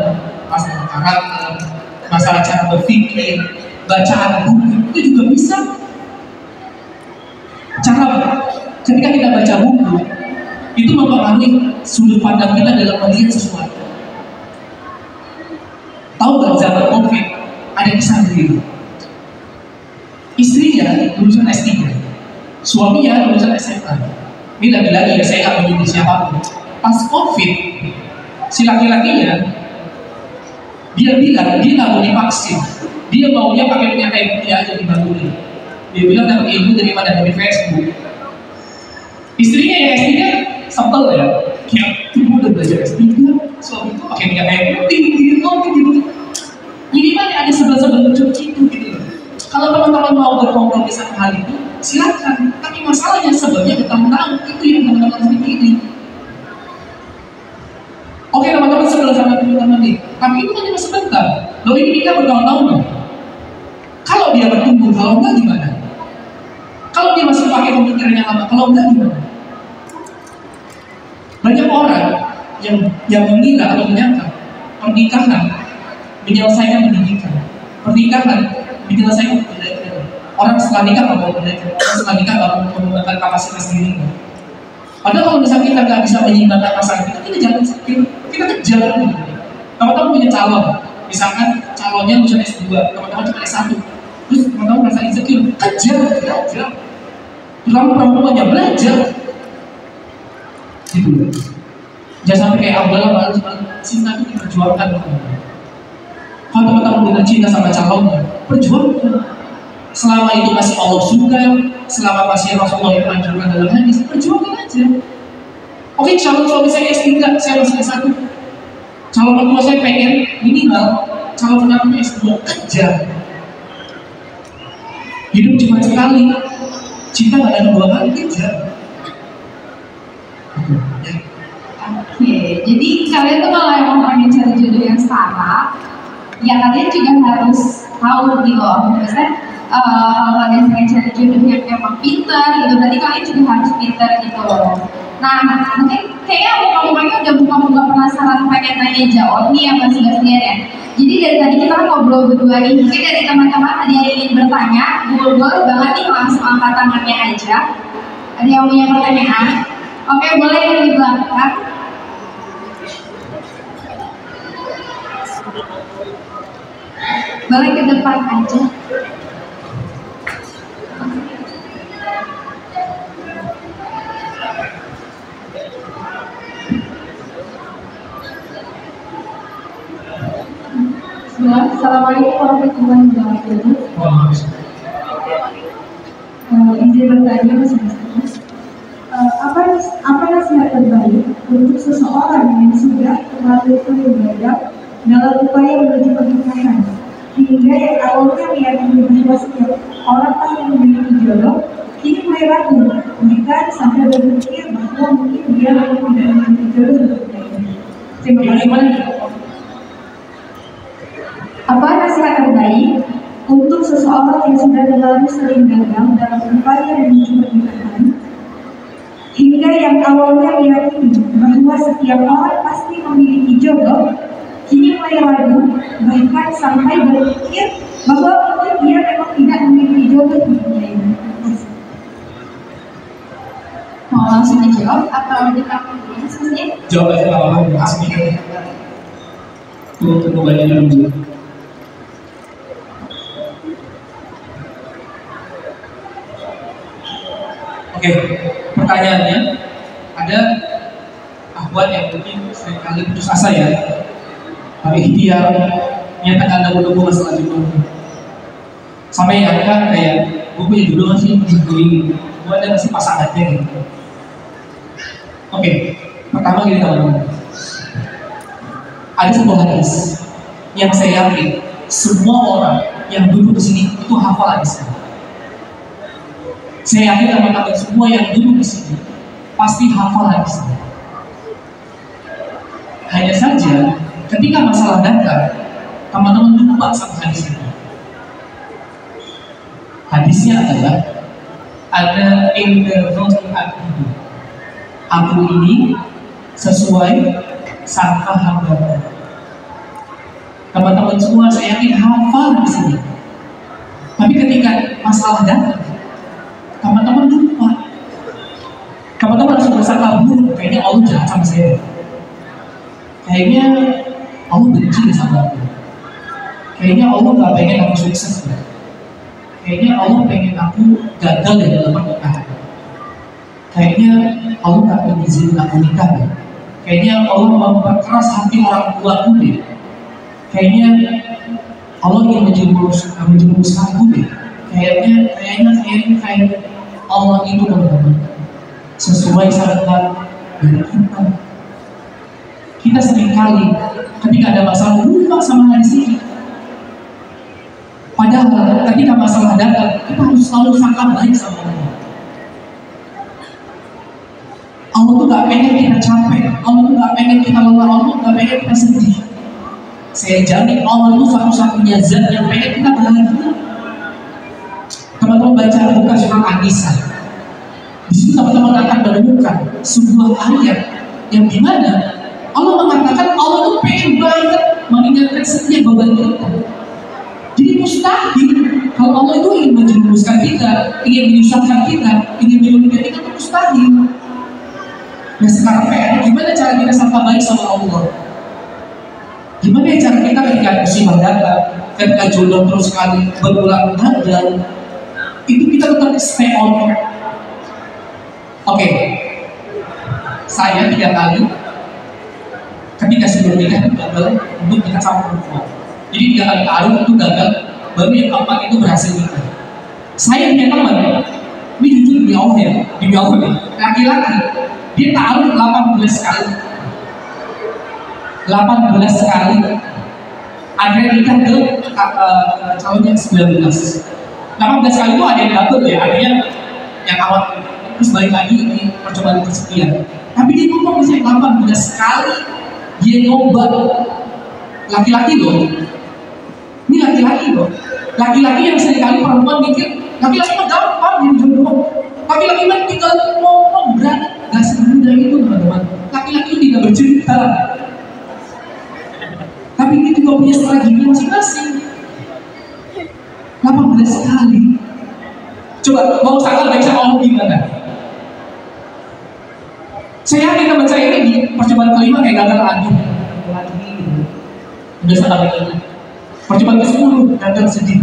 [SPEAKER 1] masalah karakter, masalah cara berpikir, bacaan buku itu juga bisa. Cara ketika kita baca buku itu mempengaruhi sudut pandang kita dalam melihat sesuatu. Tahu nggak zaman COVID ada kisah begini. Istrinya lulusan S3, suaminya lulusan SMA. Ini lagi-lagi ya, saya nggak menyebut siapapun. Pas COVID, si laki-lakinya dia bilang dia nggak mau divaksin, dia maunya pakai minyak kayu putih aja dibangunin. Dia bilang dapat ilmu daripada dari Facebook. Istrinya yang S3 sebel ya, kamu udah belajar S3, suami itu pakai minyak kayu putih, gitu. Jadi mana ada sebel-sebel lucu gitu. Kalau teman-teman mau berkompromi sama hal itu, silakan. Tapi masalahnya sebelnya bertahun-tahun, itu yang teman-teman pikirin. Oke teman-teman sebel sama teman-teman nih, tapi itu kan cuma sebentar. Loh ini kita bertahun-tahun loh. Kalau dia bertumbuh, kalau enggak gimana? Kalau dia masih pakai pemikirannya lama, kalau enggak gimana? Banyak orang yang mengira atau menyangka pernikahan menyelesaikan pendidikan, pernikahan menyelesaikan pendidikan. Orang setelah nikah nggak mau pendidikan, orang setelah nikah nggak mau mengembangkan kapasitas dirinya. Padahal kalau misalnya kita nggak bisa menyeimbangkan pasangan kita jangan sakit, kita kejar. Teman-teman punya calon, misalkan calonnya lulusan S2, teman-teman cuma S1, terus teman-teman merasa insecure, kejar. Terutama perempuannya belajar. Gitu. Jangan sampai kayak Abdullah malah cinta itu diperjuangkan. Kalau teman-teman benar cinta sama calonnya, perjuangkan. Selama itu masih Allah suka, selama masih Rasulullah yang anjurkan dalam hadis, perjuangkan aja. Oke, calon suami saya S3, saya masih S1. Calon mertua saya pengen minimal, calon menantunya S2, kejar. Hidup cuma sekali, cinta gak ada dua kali, kejar.
[SPEAKER 2] Oke, jadi kalian tuh kalau emang pengen cari jodoh yang setara, ya kalian juga harus tahu gitu loh. Misalnya kalau kalian pengen cari jodoh yang emang pintar gitu, berarti kalian juga harus pintar gitu loh. Nah, mungkin kayaknya muka-mukanya udah buka-buka penasaran pengen nanya jawab nih yang masih segan ya. Jadi dari tadi kita ngobrol berdua nih, mungkin dari teman-teman ada yang ingin bertanya, boleh banget nih langsung angkat tangannya aja. Ada yang punya pertanyaan? Oke, boleh yang di belakang. Boleh ke depan aja. Assalamualaikum warahmatullahi wabarakatuh. Izin bertanya Mas. Apa nasihat terbaik untuk seseorang yang sudah melakukan ibadah dalam upaya menuju pernikahan, hingga yang awalnya meyakini bahwa setiap orang pasti memiliki jodoh, kini mulai ragu, bahkan sampai berpikir bahwa mungkin dia tidak memiliki jodoh untuknya. Terima kasih. Apa nasihat terbaik untuk seseorang yang sudah terlalu sering gagal dalam upaya menuju pernikahan, hingga yang awalnya meyakini bahwa setiap orang pasti memiliki jodoh, kini mulai ragu, bahkan sampai berpikir bahwa mungkin dia memang tidak memiliki jodoh di dunia ini. Mau langsung dijawab atau ditampung dulu maksudnya?
[SPEAKER 1] Jawab aja apa-apa, aslinya. Tunggu banyak dulu. Oke, pertanyaannya ada akhwat yang mungkin seringkali putus asa ya, tapi ikhtiar nyatakan ada menunggu masalah jodoh. Sampai nyangka kayak gue punya jodoh masih gue ada masih pasangannya gitu. Oke, pertama gini teman-teman, ada sebuah hadis yang saya yakin semua orang yang duduk di sini itu hafal hadisnya. Saya yakin teman-teman semua yang duduk di sini pasti hafal hadisnya. Hanya saja ketika masalah datang, teman-teman lupa sama hadis itu. Hadisnya adalah ada interval aku ini sesuai sangka hamba. Teman-teman semua saya yakin hafal di sini. Tapi ketika masalah datang, teman-teman lupa. sangka buruk, kayaknya Allah jahat sama saya. Kayaknya Allah benci sama aku. Kayaknya Allah gak pengen aku sukses. Kayaknya Allah pengen aku gagal di dalam pernikahan. Kayaknya Allah gak pengen izin aku nikah. Kayaknya Allah memperkeras hati orang tuaku deh. Kayaknya Allah ingin menjerumuskanku deh. Kayaknya Allah itu teman-teman sesuai syariat dari kita. Kita seringkali ketika ada masalah lupa sama hadis ini. Padahal ketika masalah datang, kita harus selalu sangka baik sama Allah. Allah tuh gak pengen kita capek, Allah tuh gak pengen kita lelah, Allah tuh gak pengen kita sedih. Saya jamin Allah itu satu-satunya zat yang pengen kita bahagia. Teman-teman baca buka surat An-Nisa. Di situ teman-teman akan menemukan sebuah ayat yang dimana Allah mengatakan Allah tuh pengen banget mengingatkan setiap beban kita. Jadi mustahil kalau Allah itu ingin menjerumuskan kita, ingin menyusahkan kita, ingin menyulitkan kita, itu mustahil. Nah sekarang PR, gimana cara kita sangka baik sama Allah? Gimana cara kita ketika musibah datang, ketika jodoh terus sekali berulang gagal, itu kita tetap stay on. Oke, saya 3 kali ketika sebelum nikah itu gagal untuk nikah sama perempuan. Jadi 3 kali taruh itu gagal, baru yang keempat itu berhasil nikah. Saya punya teman, ini jujur demi Allah ya, demi Allah nih, laki-laki dia taruh 18 kali, 18 kali, akhirnya nikah ke calon yang 19. 18 kali itu ada yang double ya, ada yang awal terus balik lagi di percobaan kesekian. Tapi dia ngomong misalnya 18 kali dia nyoba. Laki-laki loh, ini laki-laki loh, laki-laki yang seringkali perempuan mikir laki-laki mah gampang jadi jodoh, laki-laki mah tinggal ngomong berani, gak semudah itu teman-teman. Laki-laki itu tidak bercerita, tapi dia juga punya strategi masing-masing. 18 kali. Coba mau sangat baik sama Allah gimana? Saya yakin teman saya ini di percobaan kelima kayak gagal lagi. Udah salah baik lagi. Percobaan ke-10 gagal sedih.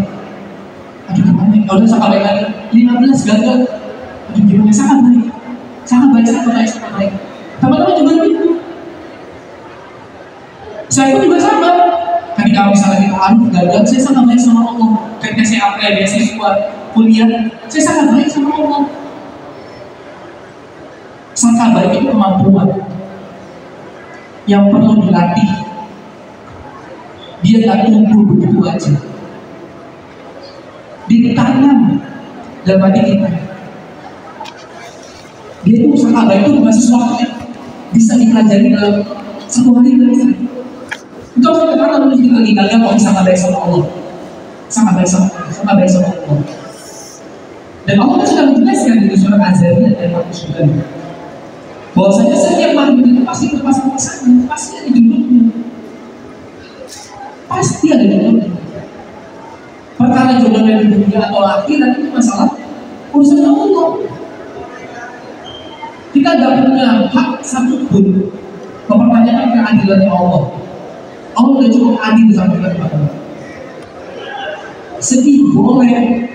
[SPEAKER 1] Aduh gimana? Udah salah baik lagi. 15 gagal. Aduh gimana? Sangat baik. Sangat baik. Teman-teman juga gitu. Saya pun juga sama. Ketika misalnya kita gagal, saya sangat baik sama Allah. Ketika saya apply beasiswa kuliah, saya sangat baik sama Allah. Sangka baik itu kemampuan yang perlu dilatih. Dia gak tumbuh begitu aja. Ditanam dalam hati kita. Dia itu sangka baik itu bukan sesuatu yang bisa dipelajari dalam 1 hari dari saya. Itu harus kita katakan dulu kita gagal kalau bisa baik sama Allah. Sangat baik sama Allah. Dan Allah sudah menjelaskan di surat Az-Zariyat ayat 49 bahwasanya setiap makhluk itu pasti berpasang-pasangan, pasti ada jodohnya. Pasti ada jodohnya. Perkara jodohnya di dunia atau akhirat itu masalah urusan Allah. Kita tidak punya hak satupun mempertanyakan keadilannya Allah. Allah sudah cukup adil sama kita. Sedih boleh,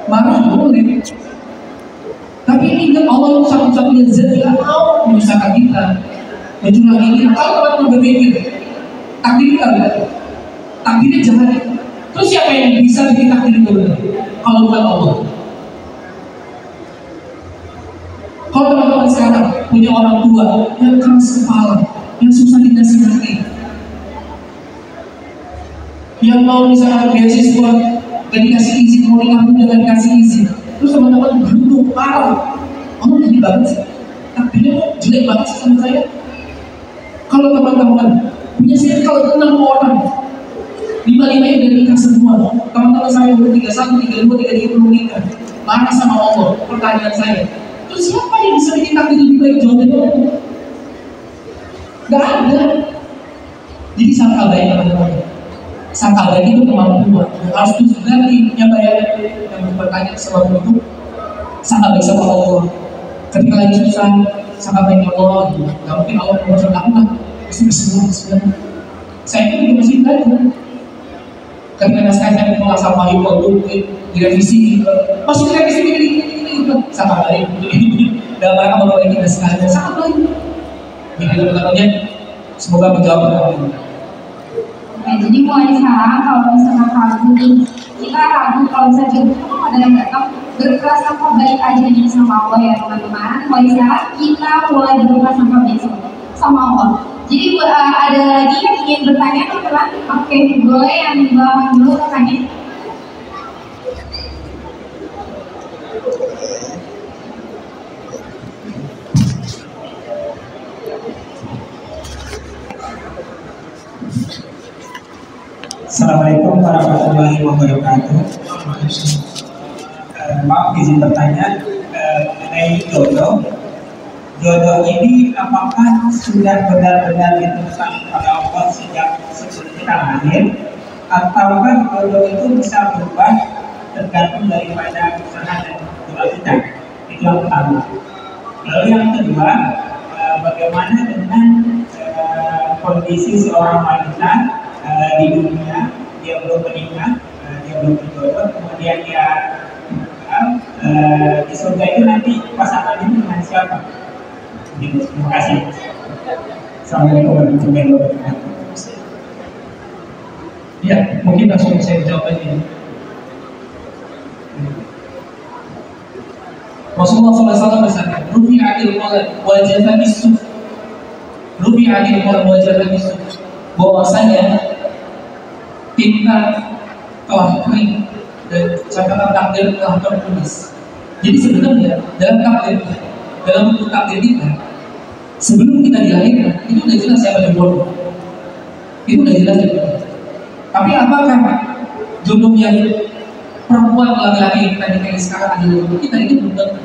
[SPEAKER 1] marah boleh, tapi ingat Allah itu satu-satunya zat yang mau menyusahkan kita, mencurangi kita. Kalau teman-teman berpikir takdir kita benar, takdirnya jahat, terus siapa yang bisa bikin takdir itu benar? Kalau bukan Allah. Kalau teman-teman sekarang punya orang tua yang keras kepala, yang susah dinasihati, yang mau misalnya beasiswa dan dikasih izin, mau nikah pun jangan dikasih izin, terus teman-teman beruntung parah, Allah gini banget sih, takdirnya kok jelek banget sih sama saya. Kalau teman-teman punya circle 6 orang, 5-5 udah nikah semua, teman-teman saya umur 31, 32, 33 belum nikah, marah sama Allah. Pertanyaan saya, terus siapa yang bisa bikin takdir lebih baik jauh dari Allah? Gak ada. Jadi sangka baik teman-teman. Sangka baik itu kemampuan. Harus tujuh nanti yang bayar yang bertanya sesuatu itu sangka baik sama Allah. ketika lagi susah sangat baik Allah gitu. Gak mungkin Allah mempercayai aku lah pasti bismillah. Saya itu juga masih belajar. Ketika naskah saya menolak sama Yoko direvisi gitu, masih direvisi ini sangat baik. Dalam rangka memperbaiki naskahnya sangat baik. Jadi katanya semoga menjawab pertanyaan.
[SPEAKER 2] Oke, jadi mulai sekarang kalau misalkan ragu nih, kita ragu kalau misalnya jodoh kan ada yang datang, berprasangka baik aja nih sama Allah ya teman-teman. Mulai sekarang kita mulai berprasangka baik sama Allah. Jadi ada lagi yang ingin bertanya teman-teman? Oke, boleh yang di belakang dulu bertanya.
[SPEAKER 3] Assalamualaikum warahmatullahi wabarakatuh. Maaf izin bertanya mengenai jodoh. Jodoh ini apakah sudah benar-benar ditentukan oleh Allah sejak sebelum kita lahir, ataukah jodoh itu bisa berubah tergantung daripada usaha dan doa kita? Itu yang pertama. Lalu yang kedua, bagaimana dengan kondisi seorang wanita di dunia, dia belum menikah, dia belum berjodoh, kemudian dia di surga itu nanti pasangannya dengan siapa? Gitu. Terima kasih. Assalamualaikum warahmatullahi wabarakatuh.
[SPEAKER 1] Ya, mungkin langsung saya jawab aja. Rasulullah SAW bersabda, "Rufi adil qalam wal jafani suf." Rufi adil qalam wal jafani suf. Bahwasanya tinta telah kering dan catatan takdir telah tertulis. Jadi sebenarnya dalam takdir, dalam bentuk takdir kita, sebelum kita dilahirkan itu udah jelas siapa jodoh. Itu udah jelas jodoh. Tapi apakah jodoh yang perempuan laki-laki yang kita nikahi sekarang adalah jodoh kita, itu belum tentu.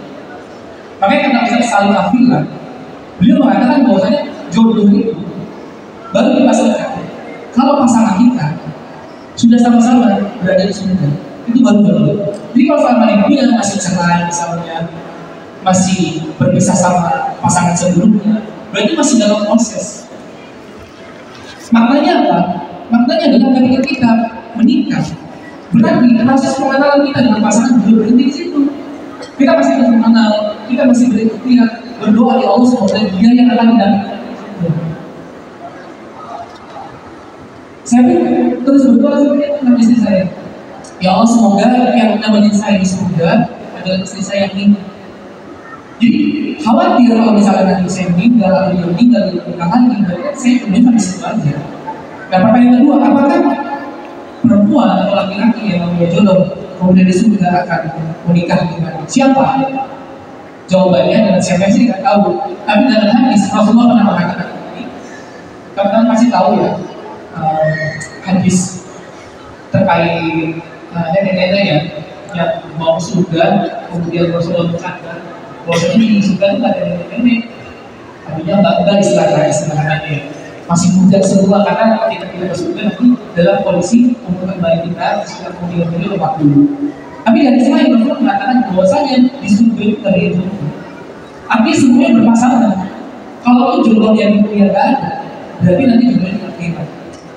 [SPEAKER 1] Makanya kata Ustaz Salim Afillah, beliau mengatakan bahwasanya jodoh itu baru dipasangkan kalau pasangan kita sudah sama-sama berada di surga, itu baru jodoh. Jadi kalau selama ini dia masih cerai misalnya, masih berpisah sama pasangan sebelumnya, berarti masih dalam proses. Maknanya apa? Maknanya adalah ketika kita menikah, berarti proses pengenalan kita dengan pasangan belum berhenti di situ. Kita masih terus mengenal, kita masih berikhtiar berdoa ya Allah semoga dia yang akan mendampingi. Saya terus berdoa sama istri saya. Ya Allah semoga yang menemani saya di surga adalah istri saya yang ini. Jadi khawatir kalau misalnya nanti saya meninggal atau dia meninggal di pernikahan ini, berarti saya kemudian sampai situ aja. Dan pertanyaan kedua, apakah perempuan atau laki-laki yang mempunyai jodoh kemudian di surga akan menikah dengan siapa? Jawabannya dengan siapa sih tidak tahu. Tapi dalam hadis Rasulullah pernah mengatakan ini. Teman-teman pasti tahu ya hadis terkait nenek-nenek ya yang mau surga, kemudian Rasulullah berkata bahwasanya di surga itu ada nenek-nenek, artinya bangga istilahnya masih muda semua, karena ketika kita ke surga nanti dalam kondisi umur kembali kita sekitar kemudian beliau 40. Tapi dari selain Rasulullah mengatakan bahwasanya di surga itu dari itu, artinya semuanya berpasangan. Kalau itu jodoh yang dunia nggak ada, berarti nanti jodohnya di akhirat.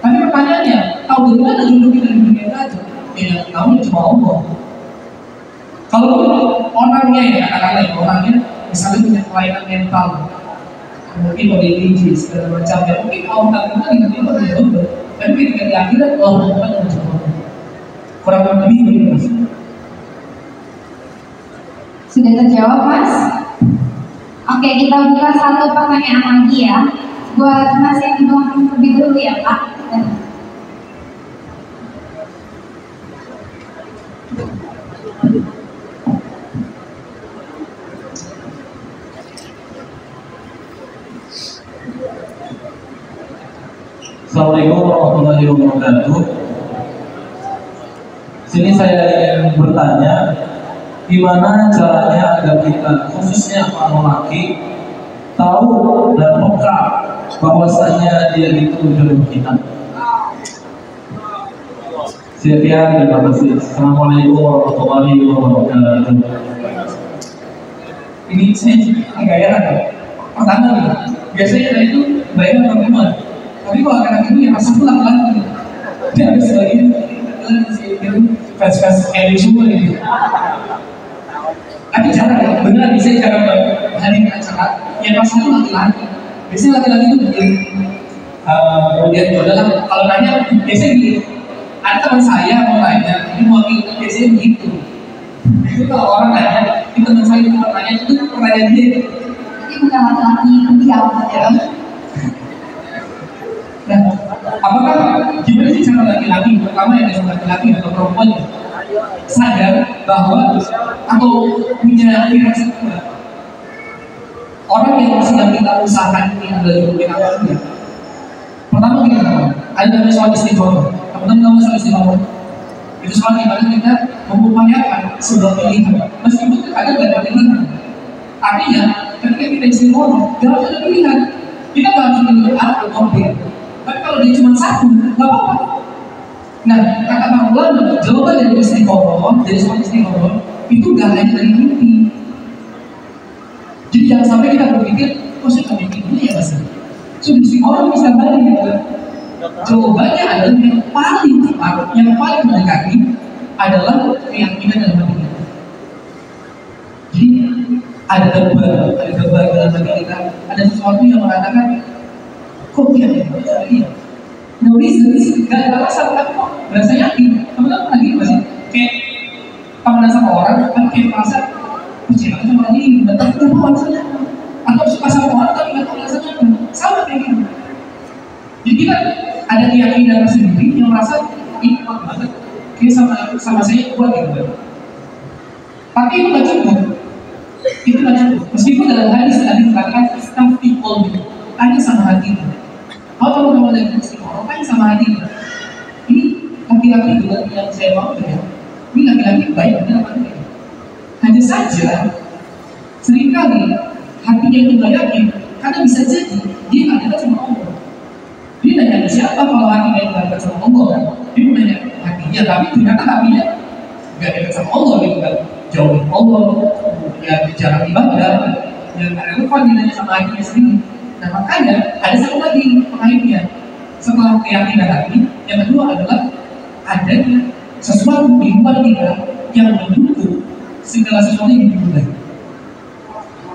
[SPEAKER 1] Tapi pertanyaannya, tahu dari mana jodoh kita di dunia nggak ada? Ya tahu cuma Allah. Kalau orangnya ya, katakanlah orangnya misalnya punya kelainan mental, mungkin ODGJ segala macam, ya mungkin Allah tak dengan dia berjodoh. Tapi ketika di akhirat Allah bukan dengan jodoh. Kurang lebih begitu.
[SPEAKER 2] Sudah terjawab, Mas? Oke, kita buka satu pertanyaan lagi ya. Buat Mas yang di belakang lebih dulu ya, Pak.
[SPEAKER 4] Assalamualaikum warahmatullahi wabarakatuh. Sini saya ingin bertanya, gimana caranya agar kita, khususnya para laki, tahu dan peka bahwasanya dia itu jodoh kita. Sekian, terima kasih. Assalamualaikum warahmatullahi wabarakatuh.
[SPEAKER 1] Ini saya agak heran ya. Pertama nih, biasanya saya itu bayar perempuan, tapi kalau anak ini yang satu laki-laki, dia habis lagi fans-fans Ellie semua gitu. Tapi jarang ya, beneran bisa jarang hadir acara yang pas satu laki-laki. Biasanya laki-laki itu begini. Kemudian dalam kalau nanya biasanya gini, ada teman saya mau tanya, ini mau biasanya begitu. Itu kalau orang nanya, ini teman saya itu pertanyaan itu pertanyaan dia.
[SPEAKER 2] Ini bukan laki-laki diam ya.
[SPEAKER 1] Nah, apakah gimana sih cara laki-laki, pertama yang ada laki-laki atau perempuan sadar bahwa atau punya firasat orang yang sedang kita usahakan ini adalah jodoh kita ya. Pertama gini teman, ada namanya soal istiqomah. Teman-teman tahu soal istiqomah? Itu soal gimana kita mengupayakan sebuah pilihan, meskipun kadang tidak ada pilihan. Artinya, ketika kita istiqomah, jangan ada pilihan. Kita nggak harus pilih A atau B. Tapi kalau dia cuma satu, nggak apa-apa. Nah, kata para ulama, jawaban dari istiqomah, dari soal istiqomah, itu nggak hanya dari mimpi. Jadi jangan sampai kita berpikir, kok saya nggak mimpi dulu ya mas? Sudah istiqomah bisa balik gitu. Jawabannya adalah yang paling tepat, yang paling mendekati adalah keyakinan dalam hati kita. Jadi ada debar dalam hati kita, ada sesuatu yang mengatakan, kok dia ya? No reason, gak ada alasan, tapi kok berasa yakin. Teman-teman lagi masih kayak temenan sama orang, kan kayak merasa cinta sama orang ini, tapi gak tahu alasannya. Atau suka sama orang tapi gak tahu alasannya. Sama kayak gitu. Jadi kita ada keyakinan sendiri yang merasa ini kuat banget, kayak sama saya kuat gitu. Tapi itu gak cukup. Itu gak cukup. Meskipun dalam hadis tadi dikatakan stuff people gitu, tanya sama hati. Kalau kamu lagi istiqomah, tanya sama hati. Ini laki-laki juga yang saya mau ya. Ini laki-laki baik benar apa enggak? Hanya saja seringkali hatinya itu gak yakin, karena bisa jadi dia nggak dekat sama Allah. Dia nanya siapa kalau hatinya itu gak dekat sama Allah kan? Dia nanya hatinya, tapi ternyata hatinya gak dekat sama Allah gitu kan? Jauh dari Allah, ya jarang ibadah, yang gak relevan dia nanya sama hatinya sendiri. Nah makanya ada satu lagi pengaitnya setelah keyakinan hati, yang kedua adalah adanya sesuatu di luar kita yang mendukung segala sesuatu yang dimulai.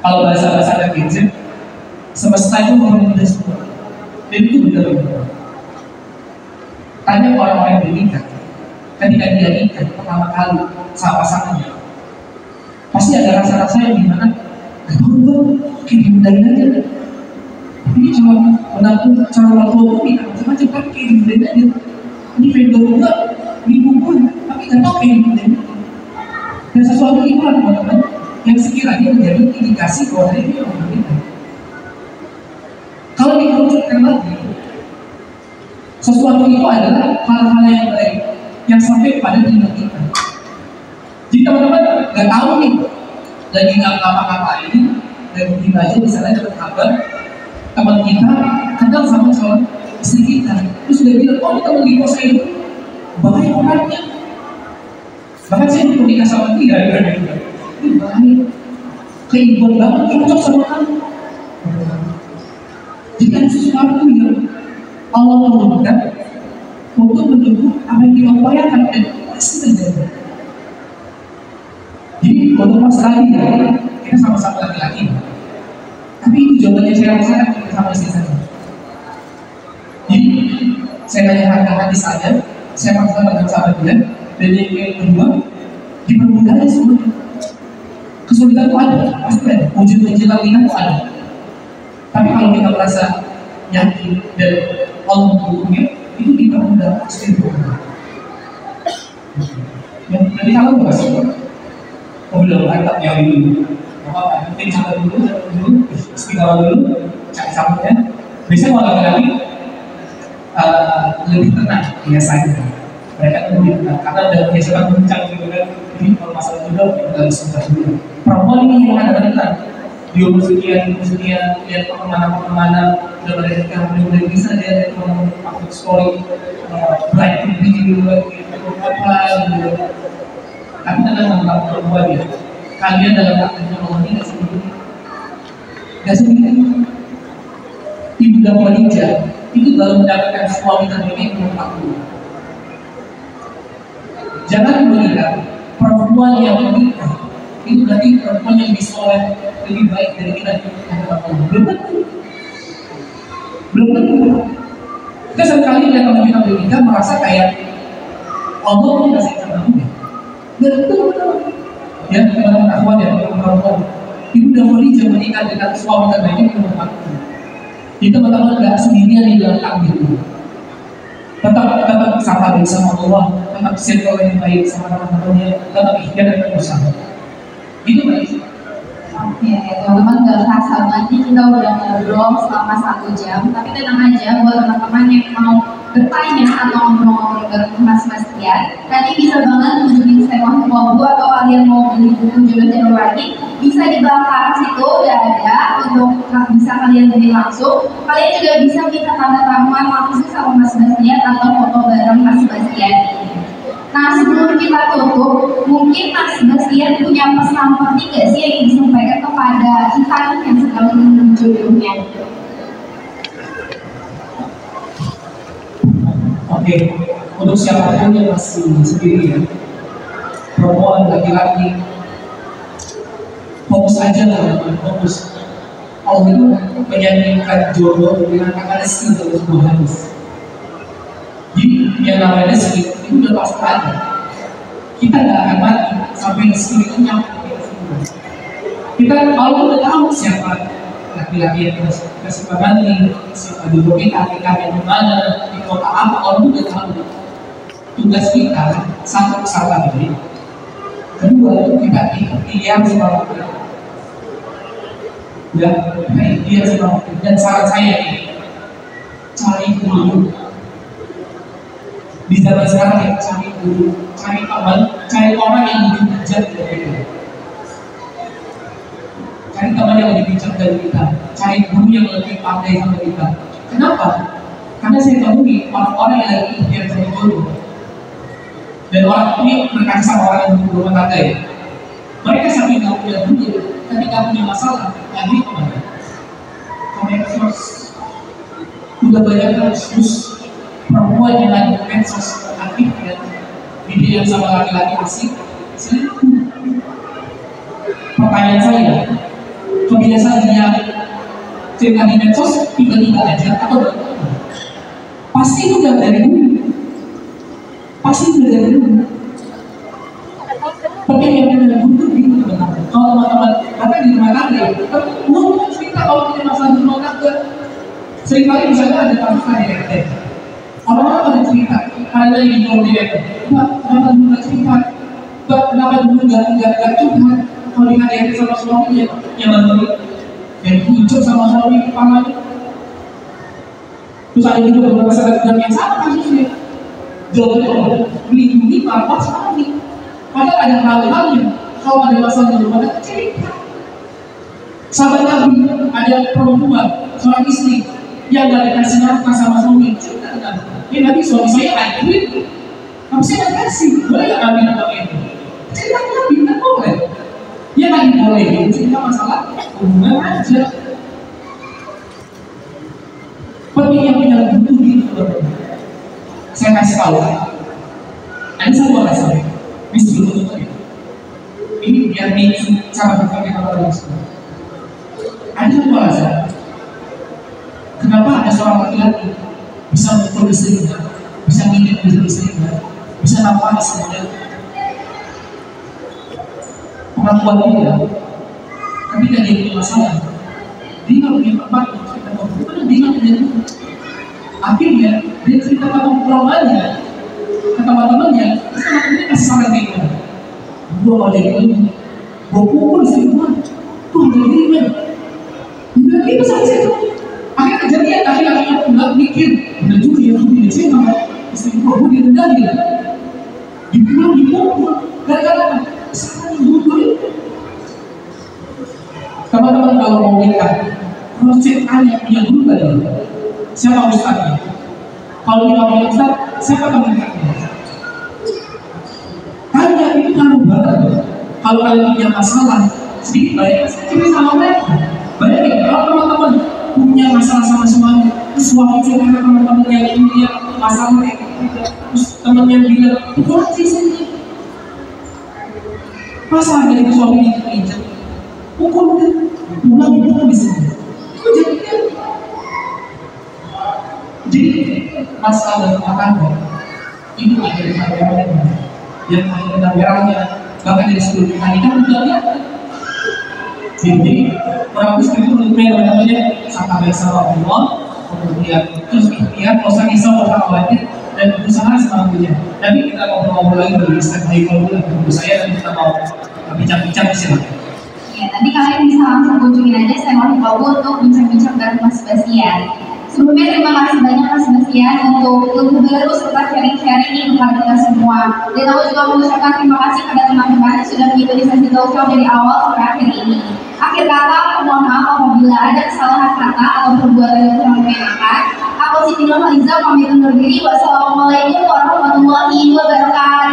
[SPEAKER 1] Kalau bahasa Gadget, semesta itu memudah semua. Dan itu benar-benar. Tanya orang-orang yang bernikah, ketika dia nikah pertama kali sama pasangannya, pasti ada rasa-rasa yang dimana, gak tahu kayak dimudahin aja. Ini cuma menantu cara orang tua ini macam-macam, tapi kayak dimudahin aja. Ini vendor enggak, ini pun, tapi gak tahu kayak dimudahin aja. Dan sesuatu itu lah teman-teman yang sekiranya menjadi indikasi bahwa ini orang berbeda. Kalau dikerucutkan lagi, sesuatu itu adalah hal-hal yang baik yang sampai pada diri kita. Jadi teman-teman nggak tahu nih, lagi nggak ngapa-ngapain, dan mungkin aja misalnya dapat kabar teman kita kenal sama calon istri kita, terus dia bilang, oh teman di kos saya itu baik orangnya. Bahkan saya menikah sama dia, ini baik, keibuan banget, cocok sama kamu. Jadi ada sesuatu yang Allah turunkan untuk mendukung apa yang kita upayakan dan pasti terjadi. Jadi untuk mas tadi ya, kita sama-sama laki-laki, tapi itu jawabannya saya rasakan kita sama istri saya. Jadi saya nanya harga hati saya paksa dengan sahabat dia. Dan yang kedua, dipermudah aja semua. Kesulitan itu ada, pasti ada. Ujian-ujian kita itu ada. Tapi kalau kita merasa yakin dan Allah mendukungnya, itu dipermudah sendiri. Jadi kalau nggak sih, belum mantap yang dulu. Apa? Mungkin sabar dulu, istiqomah dulu, cari sabutnya. Biasanya kalau laki-laki lebih tenang biasanya. Mereka lebih tenang karena udah biasa kencang gitu kan. Jadi kalau masalah jodoh kita harus sebentar dulu. Perempuan ini yang ada tenang. Di umur sekian, lihat pertemanan, udah mulai bisa dia aktif story, bright video gitu apa gitu. Tapi tenang tentang perempuan ya. kalian dalam takdirnya Allah ini nggak sendiri. Nggak sendiri. Ibunda Khadijah itu baru mendapatkan suami terbaik umur 40. Jangan melihat perempuan yang menikah itu berarti perempuan yang lebih soleh, lebih baik dari kita di hadapan Allah. Belum tentu. Belum tentu. Kita seringkali lihat teman kita menikah merasa kayak Allah tuh ngasih kamu ya. Nggak tentu. Ya, teman-teman akhwat ya, perempuan. Ibunda Khadijah menikah dengan suami terbaiknya umur 40. Jadi teman-teman nggak sendirian di dalam takdir itu. Tetap sabar bersama Allah, tetap circle yang baik sama teman-temannya, tetap ikhtiar dan berusaha. Itu baik.
[SPEAKER 2] Oke, teman-teman gak kerasa banget nih kita udah ngobrol selama 1 jam. Tapi tenang aja buat teman-teman yang mau bertanya atau ngobrol bareng Mas Bastian, nanti bisa banget kunjungin saya waktu buku atau kalian mau beli buku Jodoh Lagi, bisa di belakang situ udah ada untuk bisa kalian beli langsung. Kalian juga bisa minta tanda tangan langsung sama Mas Bastian atau foto bareng Mas Bastian. Nah, sebelum kita tutup, mungkin Mas Bastian punya pesan penting gak sih yang ingin disampaikan kepada kita yang sedang menunggu jodohnya?
[SPEAKER 1] Oke, untuk siapapun yang masih sendiri ya, perempuan, laki-laki, fokus aja lah, fokus. Allah itu menyanyikan jodoh dengan kata rezeki dalam sebuah hadis. Jadi yang namanya rezeki itu udah pasti ada. Kita nggak akan mati sampai rezeki itu nyampe ke kita. Kita kalau udah tahu siapa laki-laki yang kasih pembantu, siapa jodoh kita yang mana, di kota apa, kalau udah tahu. Tugas kita satu kesalahan ini. Kedua, kita ikhtiar sama kita. Ya, kita ikhtiar sama kita. Dan saran saya ini, cari dulu. Di zaman sekarang ya, cari dulu, cari teman, cari orang yang lebih bijak dari kita. Cari teman yang lebih bijak dari kita, cari guru yang lebih pandai sama kita. Kenapa? Karena saya temui orang-orang yang lagi ikhtiar sama jodoh. Dan orang ini berkata sama orang yang berumah tangga ya. Mereka sampai nggak punya duit, ketika punya masalah, lagi kemana? Medsos. Udah banyak kasus perempuan yang lagi medsos aktif ya, video yang sama laki-laki asik, selingkuh. Pertanyaan saya, kebiasaan dia cerita di medsos tiba-tiba aja atau pasti itu udah dari dulu. Pasti udah dari dulu. Tapi yang benar butuh bingung benar. Kalau teman-teman, bahkan di rumah tangga, mau cerita kalau punya masalah di rumah tangga, seringkali misalnya ada kasus KDRT. Orang-orang pada cerita, ada yang di KDRT. Mbak, kenapa dulu nggak cerita? Mbak, kenapa dulu nggak curhat? Kalau di KDRT sama suaminya, yang baru yang diucap sama suami kepalanya. Terus ada juga beberapa sahabat yang sama kasusnya. Jodoh melindungi bapak suami. Padahal ada hal-hal yang kalau ada masalah di rumah tangga cerita. Sahabat Nabi ada perempuan, seorang istri yang gak dikasih nafkah sama suami. Cerita dengan Nabi, suami saya ada duit, tapi saya gak kasih. Boleh gak Nabi nafkah itu? Cerita Nabi, kan boleh. Ya gak dibolehin, cerita masalah hubungan aja. Tapi yang punya butuh gitu. Saya kasih tahu, ada satu alasan. Ini biar di cara berpikir kita terus. Ada satu alasan. Kenapa ada seorang laki-laki bisa mukul istrinya, bisa ngintip istrinya, bisa nampak istrinya? Pengakuan dia, ketika dia punya masalah, dia nggak punya tempat untuk cerita karena dia nggak punya duit. Akhirnya dia cerita ke tongkrongannya, ke teman-temannya, terus teman-temannya kasih saran kayak gini. Gue mau jadi ini, gue pukul istri gue, tuh jadi ini. Udah gitu sampai situ. Akhirnya kejadian, akhirnya nggak mikir, bener juga ya, gue tidak sama istri gue direndahin, dipukul, gara-gara apa? Kesalahan gue itu. Teman-teman kalau mau nikah, kalau ceritanya punya guru tadi, siapa ustadznya? Kalau kita punya ustadz, siapa teman-temannya? Tanya itu ngaruh banget. Kalau kalian punya masalah, sedikit banyak cerita sama mereka. Bayangin kalau teman-teman punya masalah sama suami cerita sama teman-teman yang punya masalah kayak gitu, terus teman yang bilang, itu aja saja. Masa ada itu suami diinjak, pukul dia, pulang itu bisa. Itu jadi masalah rumah tangga itu ada di kamera yang ada di kameranya, bahkan dari sebelum nikah juga ya. Jadi orang Muslim itu menurut namanya sangka baik sama Allah, kemudian terus ikhtiar, dosa kisah, dosa khawatir, dan berusaha selamanya. Nanti kita ngobrol-ngobrol lagi dari Ustaz Haikal dulu, menurut saya nanti kita mau bincang-bincang silakan.
[SPEAKER 2] Ya, nanti kalian bisa langsung kunjungin aja channel Hibabu untuk bincang-bincang bareng Mas Sebastian. Sebelumnya terima kasih banyak Mas Sebastian untuk ilmu baru serta sharing-sharing ini kepada kita semua. Dan aku juga mengucapkan terima kasih kepada teman-teman yang sudah mengikuti sesi talk show dari awal sampai akhir ini. Akhir kata, aku mohon maaf apabila ada kesalahan kata atau perbuatan yang kurang mengenakan. Aku Siti Nurhaliza pamit undur diri. Wassalamualaikum warahmatullahi wabarakatuh.